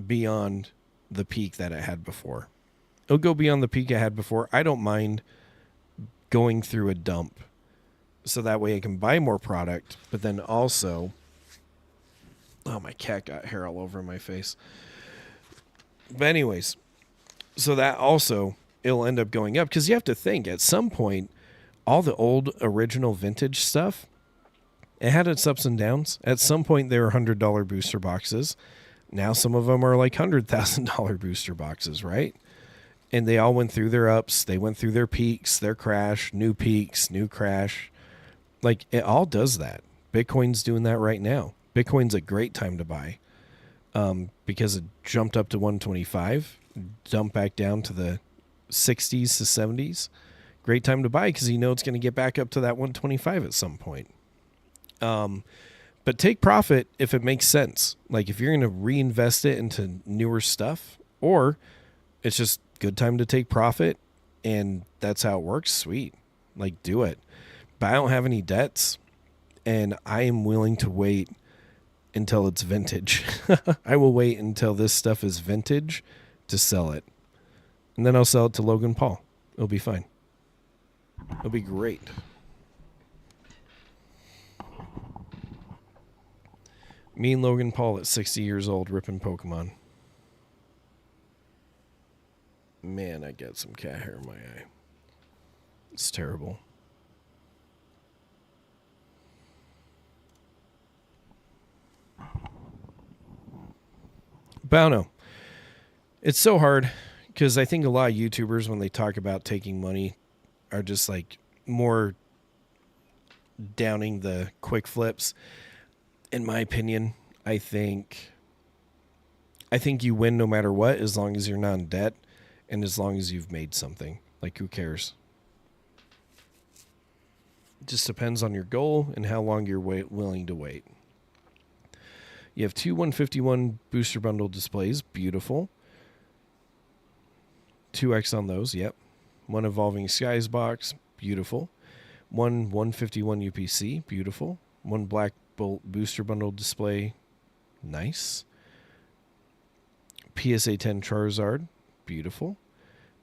beyond the peak that it had before. It'll go beyond the peak it had before. I don't mind going through a dump so that way I can buy more product, but then also, oh, my cat got hair all over my face. But anyways, so that also, it'll end up going up, because you have to think, at some point, all the old original vintage stuff, it had its ups and downs. At some point, they were $100 booster boxes. Now some of them are like $100,000 booster boxes, right? And they all went through their ups. They went through their peaks, their crash, new peaks, new crash. Like, it all does that. Bitcoin's doing that right now. Bitcoin's a great time to buy because it jumped up to 125, dumped back down to the 60s to 70s. Great time to buy because you know it's going to get back up to that 125 at some point. But take profit if it makes sense. Like, if you're going to reinvest it into newer stuff, or it's just good time to take profit and that's how it works, sweet. Like, do it. But I don't have any debts, and I am willing to wait until it's vintage. I will wait until this stuff is vintage to sell it. And then I'll sell it to Logan Paul. It'll be fine. It'll be great. Me and Logan Paul at 60 years old ripping Pokemon. Man, I got some cat hair in my eye. It's terrible. But I don't know. It's so hard because I think a lot of YouTubers, when they talk about taking money, are just like more downing the quick flips. In my opinion, I think you win no matter what, as long as you're not in debt and as long as you've made something. Like, who cares? It just depends on your goal and how long you're willing to wait. You have 2 151 booster bundle displays. Beautiful. 2x on those. Yep. 1 Evolving Skies box. Beautiful. 1 151 UPC. Beautiful. 1 Black Bolt booster bundle display. Nice. PSA 10 Charizard. Beautiful.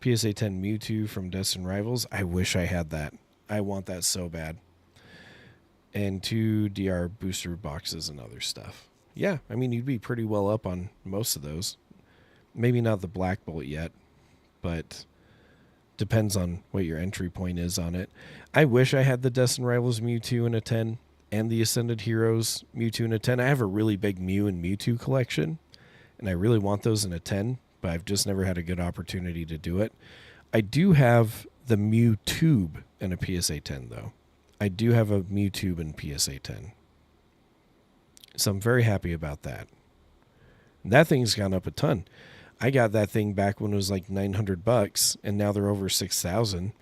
PSA 10 Mewtwo from Destined Rivals. I wish I had that. I want that so bad. And 2 DR booster boxes and other stuff. Yeah, I mean, you'd be pretty well up on most of those. Maybe not the Black Bolt yet, but depends on what your entry point is on it. I wish I had the Destined Rivals Mewtwo in a 10 and the Ascended Heroes Mewtwo in a 10. I have a really big Mew and Mewtwo collection, and I really want those in a 10, but I've just never had a good opportunity to do it. I do have the Mew Tube in a PSA 10, though. I do have a Mew Tube in PSA 10. So I'm very happy about that. That thing's gone up a ton. I got that thing back when it was like $900, and now they're over 6,000.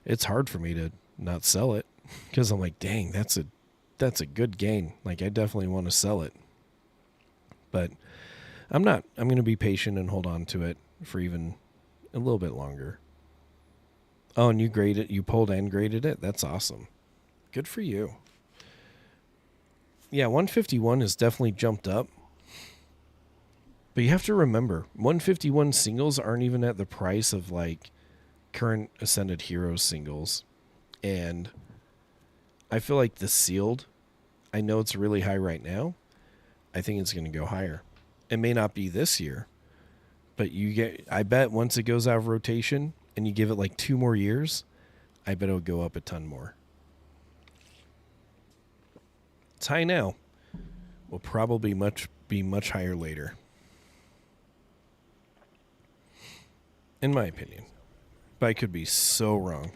It's hard for me to not sell it because I'm like, dang, that's a good gain. Like, I definitely want to sell it. But I'm not. I'm going to be patient and hold on to it for even a little bit longer. Oh, and you pulled and graded it? That's awesome. Good for you. Yeah, 151 has definitely jumped up. But you have to remember, 151 singles aren't even at the price of like current Ascended Heroes singles. And I feel like the sealed, I know it's really high right now. I think it's going to go higher. It may not be this year, but I bet once it goes out of rotation and you give it like 2 more years, I bet it'll go up a ton more. It's high now. Will probably be much higher later. In my opinion. But I could be so wrong.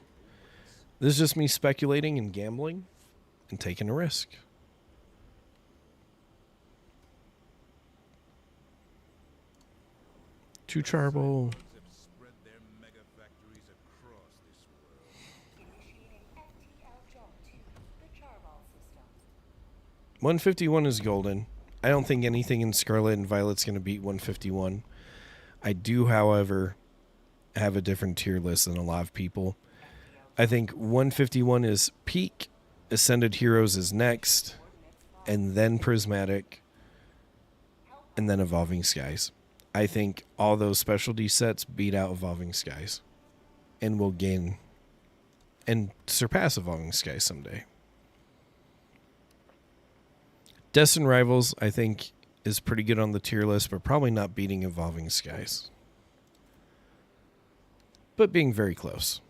This is just me speculating and gambling and taking a risk. To Charble. 151 is golden. I don't think anything in Scarlet and Violet's going to beat 151. I do, however, have a different tier list than a lot of people. I think 151 is peak, Ascended Heroes is next, and then Prismatic, and then Evolving Skies. I think all those specialty sets beat out Evolving Skies and will gain and surpass Evolving Skies someday. Destined Rivals, I think, is pretty good on the tier list, but probably not beating Evolving Skies. But being very close.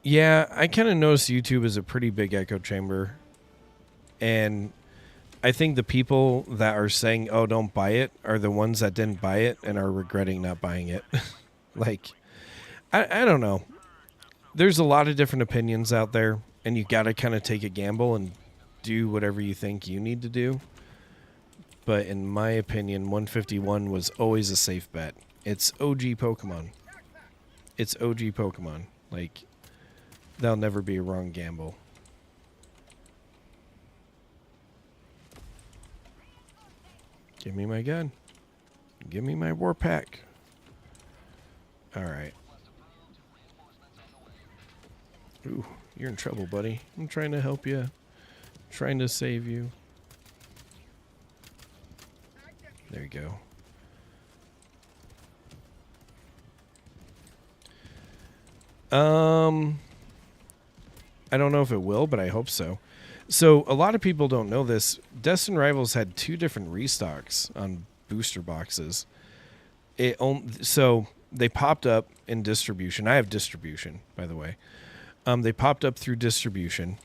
Yeah, I kind of noticed YouTube is a pretty big echo chamber. And I think the people that are saying, oh, don't buy it, are the ones that didn't buy it and are regretting not buying it. Like, I don't know. There's a lot of different opinions out there, and you got to kind of take a gamble and do whatever you think you need to do. But in my opinion, 151 was always a safe bet. It's OG Pokemon. It's OG Pokemon. Like, that'll never be a wrong gamble. Give me my gun. Give me my war pack. Alright. Ooh, you're in trouble, buddy. I'm trying to help you. Trying to save you. There you go. I don't know if it will, but I hope so. So a lot of people don't know this. Destined Rivals had 2 different restocks on booster boxes. So they popped up in distribution. I have distribution, by the way. They popped up through distribution,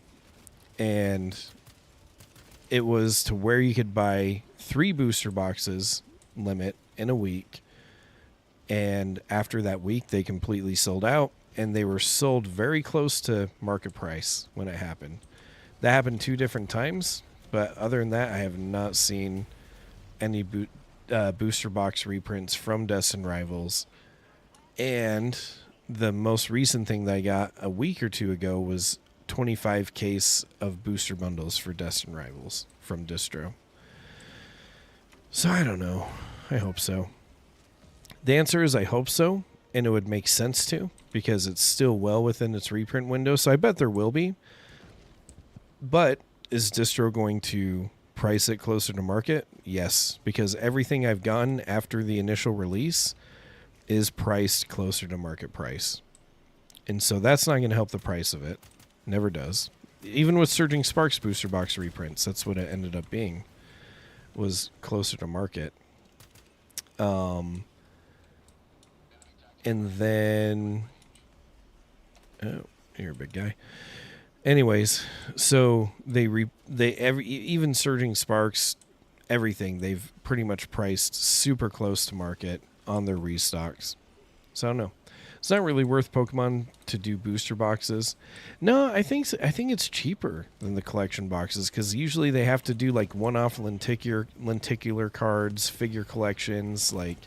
and it was to where you could buy 3 booster boxes limit in a week. And after that week, they completely sold out, and they were sold very close to market price when it happened. That happened 2 different times, but other than that, I have not seen any booster box reprints from Destined Rivals. And the most recent thing that I got a week or 2 ago was 25 case of booster bundles for Destined Rivals from Distro. So I don't know. I hope so. The answer is I hope so, and it would make sense to, because it's still well within its reprint window, so I bet there will be. But is Distro going to price it closer to market? Yes, because everything I've gotten after the initial release is priced closer to market price. And so that's not going to help the price of it. Never does. Even with Surging Sparks booster box reprints, that's what it ended up being, was closer to market. And then... Oh, you're a big guy. Anyways, so even Surging Sparks, everything, they've pretty much priced super close to market on their restocks. So I don't know. It's not really worth Pokemon to do booster boxes. No, I think it's cheaper than the collection boxes, because usually they have to do like one-off lenticular cards, figure collections. Like,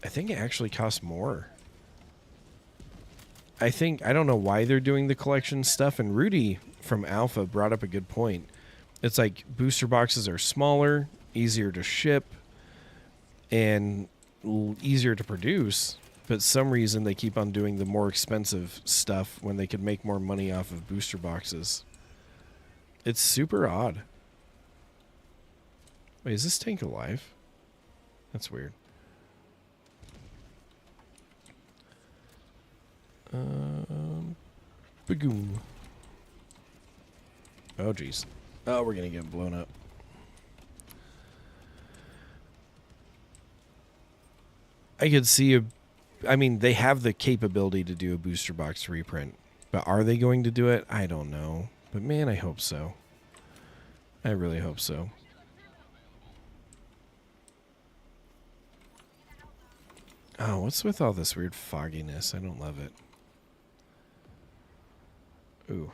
I think it actually costs more. I don't know why they're doing the collection stuff, and Rudy from Alpha brought up a good point. It's like booster boxes are smaller, easier to ship, and easier to produce, but some reason they keep on doing the more expensive stuff when they could make more money off of booster boxes. It's super odd. Wait, is this tank alive? That's weird. Bagoom. Oh, jeez. Oh, we're going to get blown up. I could see I mean, they have the capability to do a booster box reprint, but are they going to do it? I don't know. But man, I hope so. I really hope so. Oh, what's with all this weird fogginess? I don't love it. Ooh.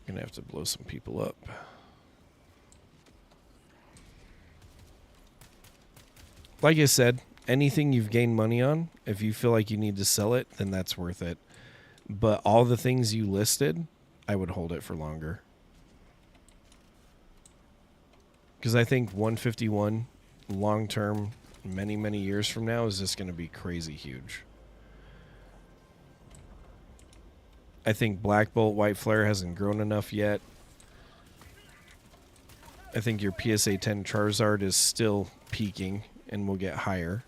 Gonna have to blow some people up. Like I said, anything you've gained money on, if you feel like you need to sell it, then that's worth it. But all the things you listed, I would hold it for longer. Because I think 151 long term, many, many years from now, is just going to be crazy huge. I think Black Bolt White Flare hasn't grown enough yet. I think your PSA 10 Charizard is still peaking and will get higher.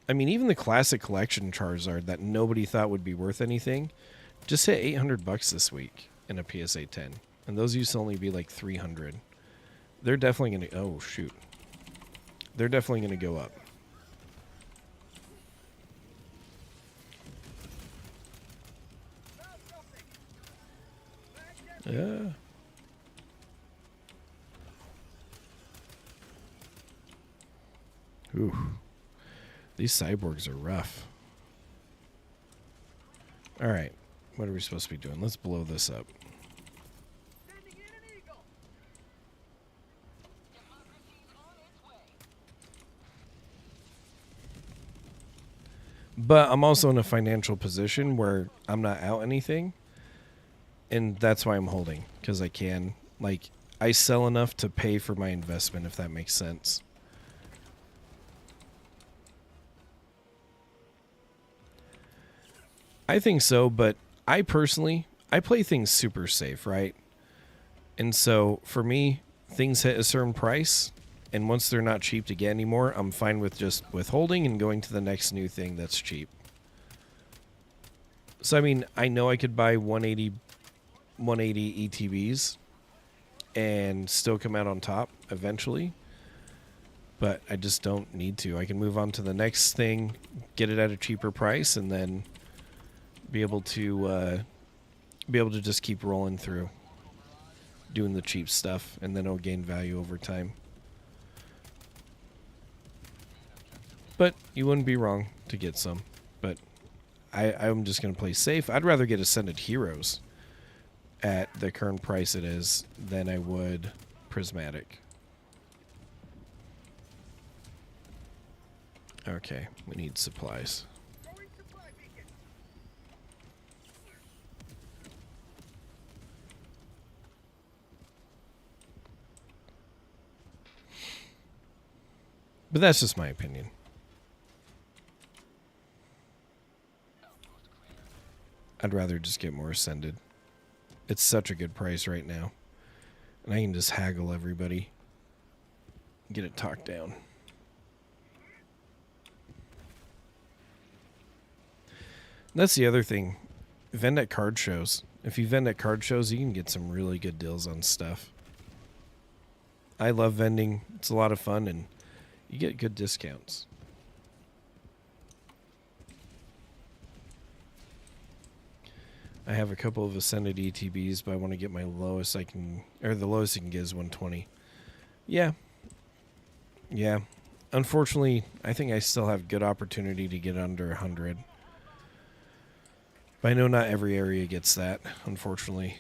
I mean, even the Classic Collection Charizard that nobody thought would be worth anything just hit $800 this week in a PSA 10. And those used to only be like 300. They're definitely going to... Oh, shoot. They're definitely going to go up. Yeah. Ooh. These cyborgs are rough. Alright. What are we supposed to be doing? Let's blow this up. But I'm also in a financial position where I'm not out anything. And that's why I'm holding. Because I can. Like, I sell enough to pay for my investment, if that makes sense. I think so, but I personally, I play things super safe, right? And so, for me, things hit a certain price, and once they're not cheap to get anymore, I'm fine with just withholding and going to the next new thing that's cheap. So, I mean, I know I could buy 180 ETBs and still come out on top eventually, but I just don't need to. I can move on to the next thing, get it at a cheaper price, and then be able to just keep rolling through doing the cheap stuff, and then it'll gain value over time. But you wouldn't be wrong to get some. But I'm just going to play safe. I'd rather get Ascended Heroes at the current price it is than I would Prismatic. Okay, we need supplies. But that's just my opinion. I'd rather just get more Ascended. It's such a good price right now. And I can just haggle everybody. Get it talked down. And that's the other thing. Vend at card shows. If you vend at card shows, you can get some really good deals on stuff. I love vending. It's a lot of fun, and you get good discounts. I have a couple of Ascended ETBs, but I want to get my lowest I can, or the lowest you can get is 120. Yeah. Yeah. Unfortunately, I think I still have good opportunity to get under 100. But I know not every area gets that, unfortunately.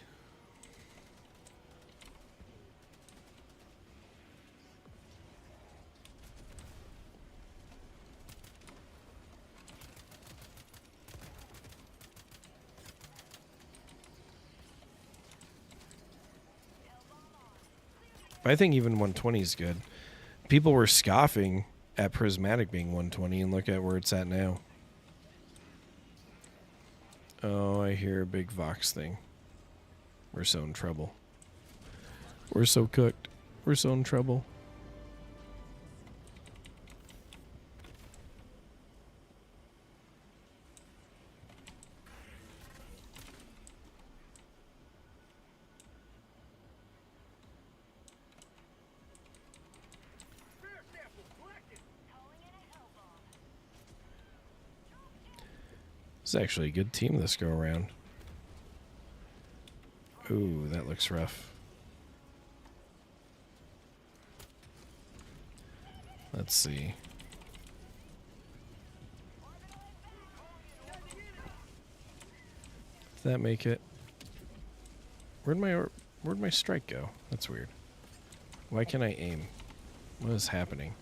But I think even 120 is good. People were scoffing at Prismatic being 120, and look at where it's at now. Oh, I hear a big Vox thing. We're so in trouble. We're so cooked. We're so in trouble. It's actually a good team this go around. Ooh, that looks rough. Let's see. Did that make it? Where'd my strike go? That's weird. Why can't I aim? What is happening?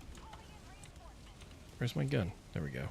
Where's my gun? There we go.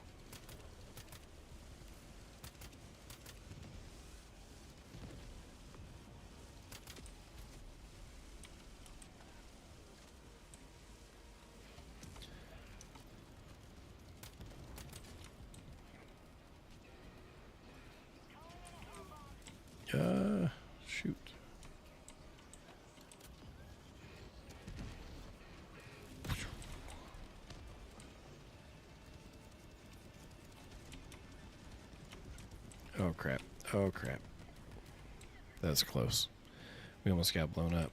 Oh, crap. Oh, crap. That's close. We almost got blown up.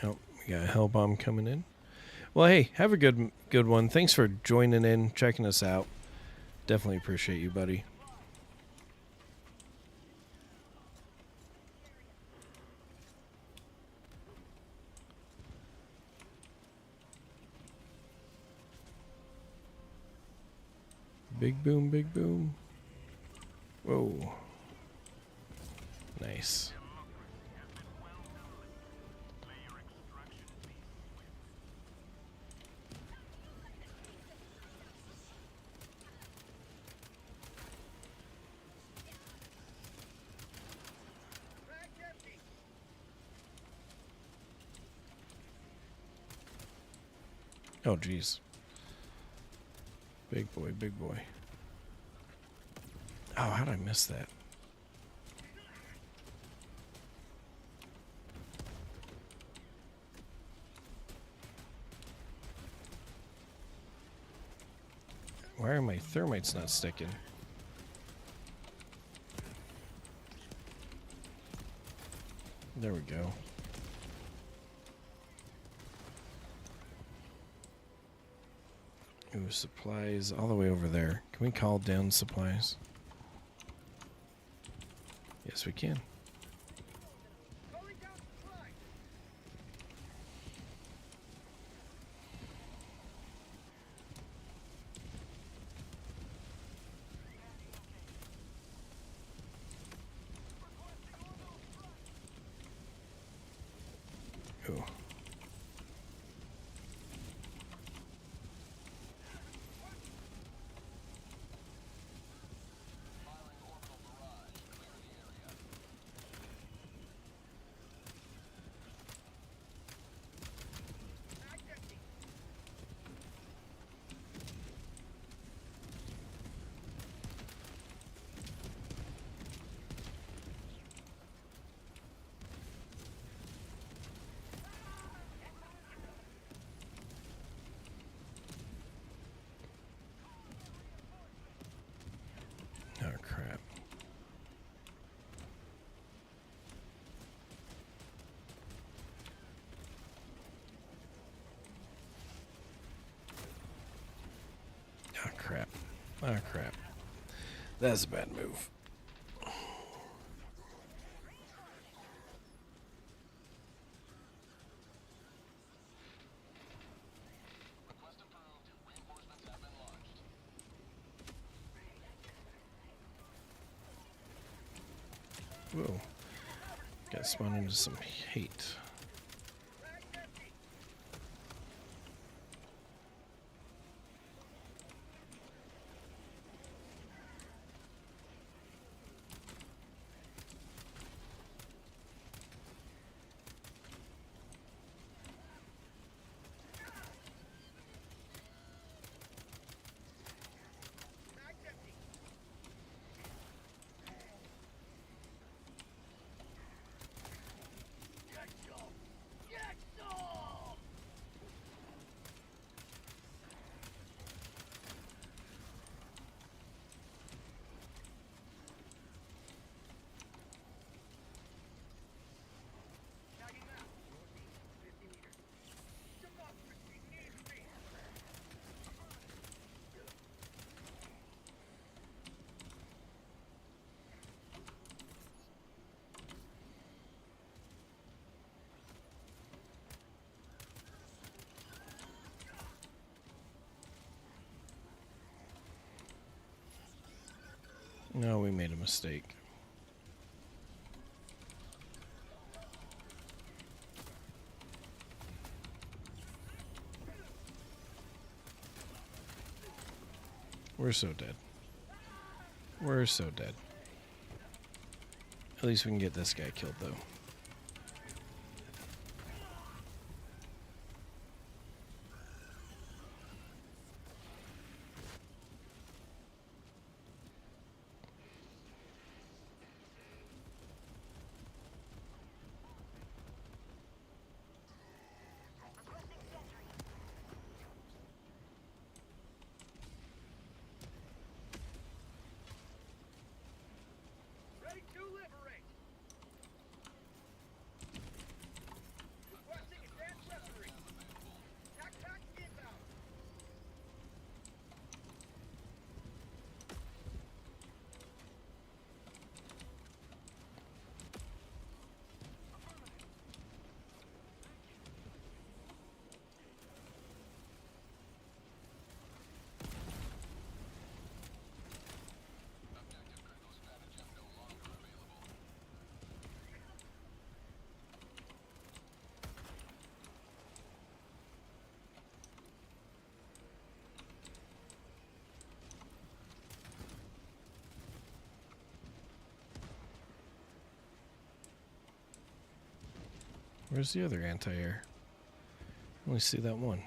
Oh, we got a hell bomb coming in. Well, hey, have a good one. Thanks for joining in, checking us out. Definitely appreciate you, buddy. Big boom, big boom. Whoa. Nice. Oh, jeez. Big boy, big boy. Oh, how did I miss that? Why are my thermites not sticking? There we go. Ooh, supplies all the way over there. Can we call down supplies? Yes, we can. Ooh. Oh, crap. Oh, crap. Oh, crap. That's a bad move. Whoa. Got spun into some hate. No, we made a mistake. We're so dead. We're so dead. At least we can get this guy killed, though. Where's the other anti-air? I only see that one.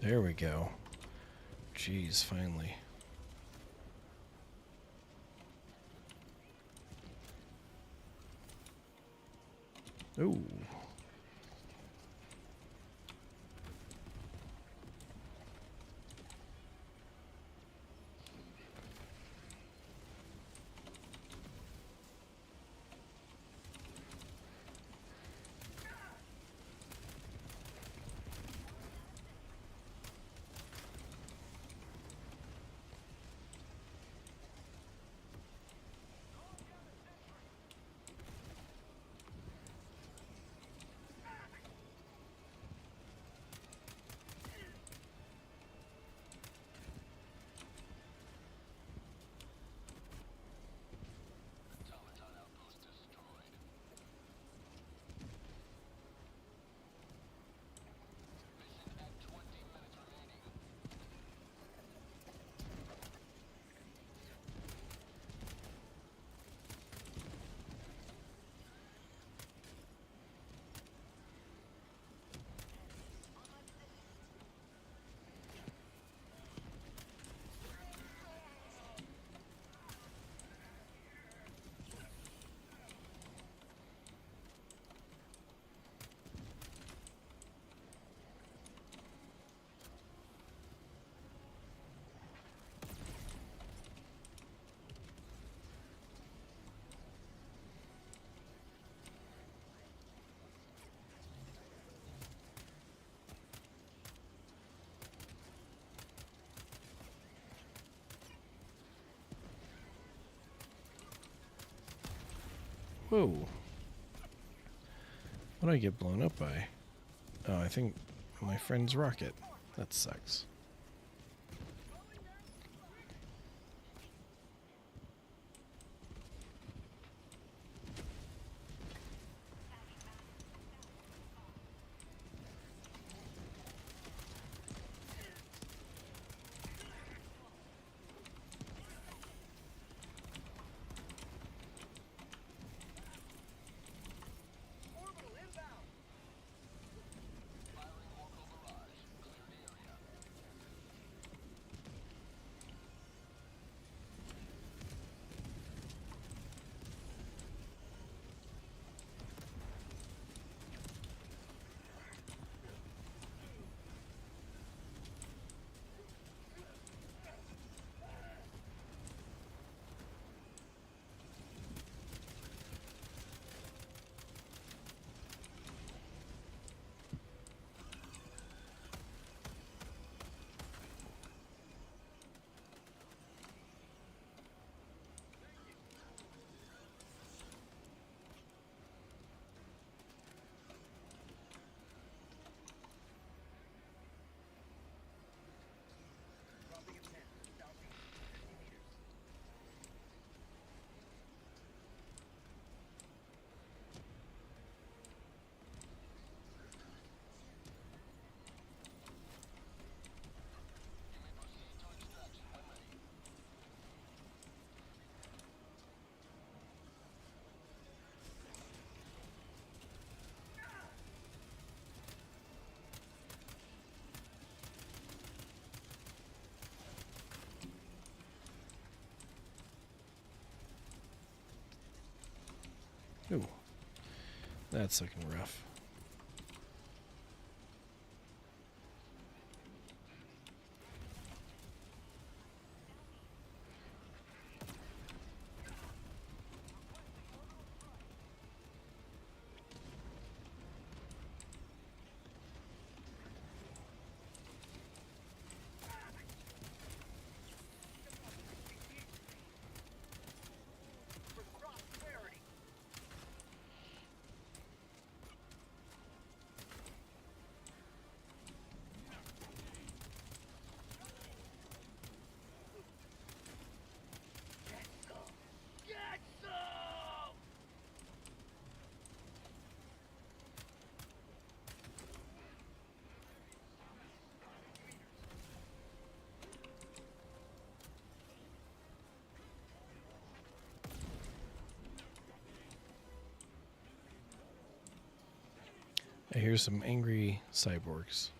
There we go. Jeez, finally. Ooh. Whoa. What did I get blown up by? Oh, I think my friend's rocket. That sucks. Ooh, that's looking rough. I hear some angry cyborgs.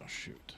Oh, shoot.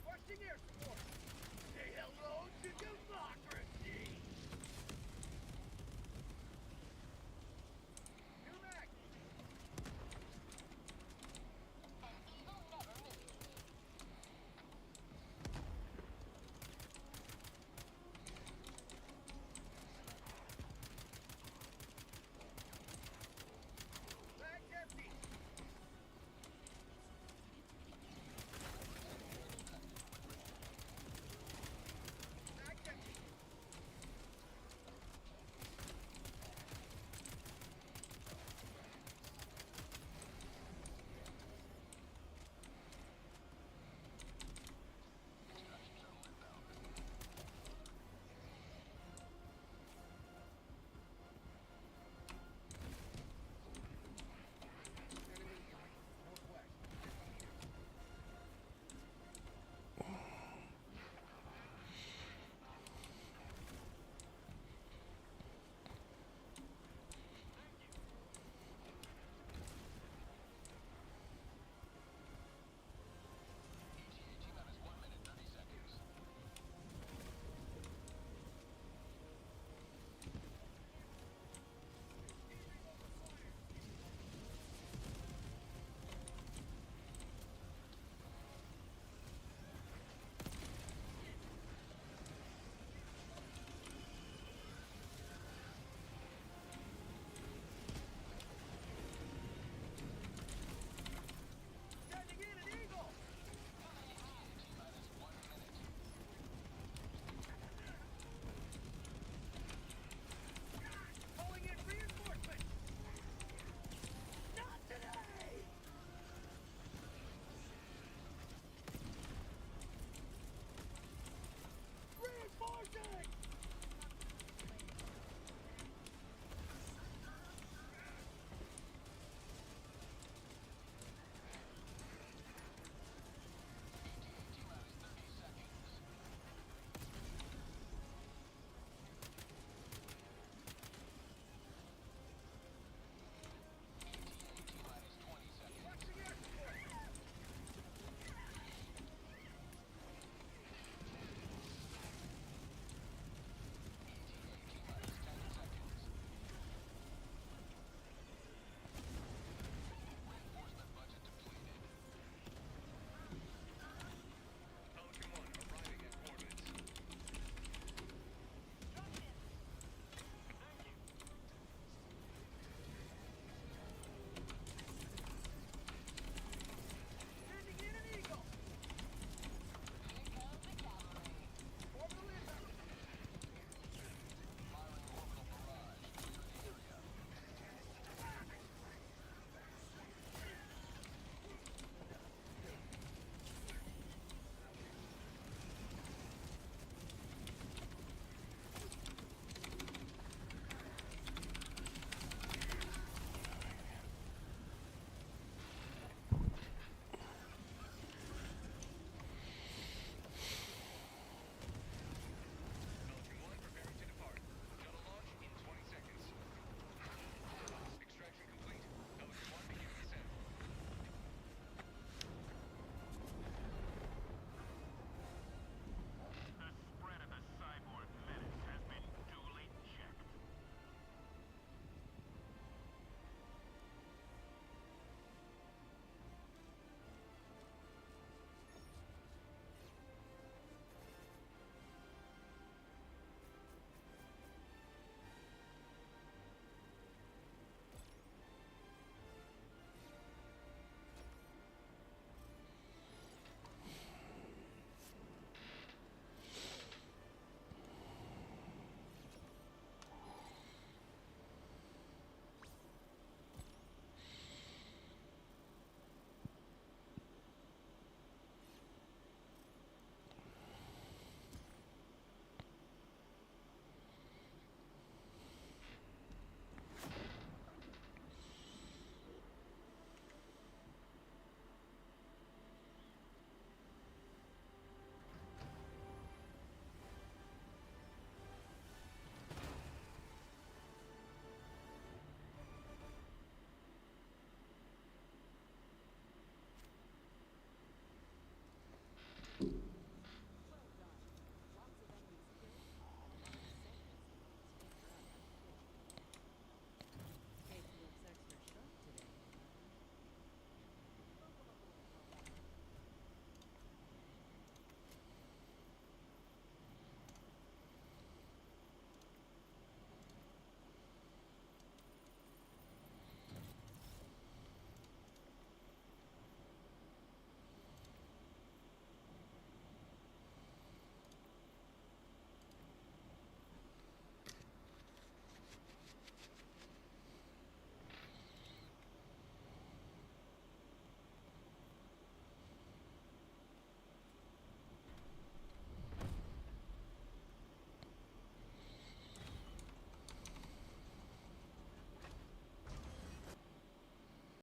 Watch the air support!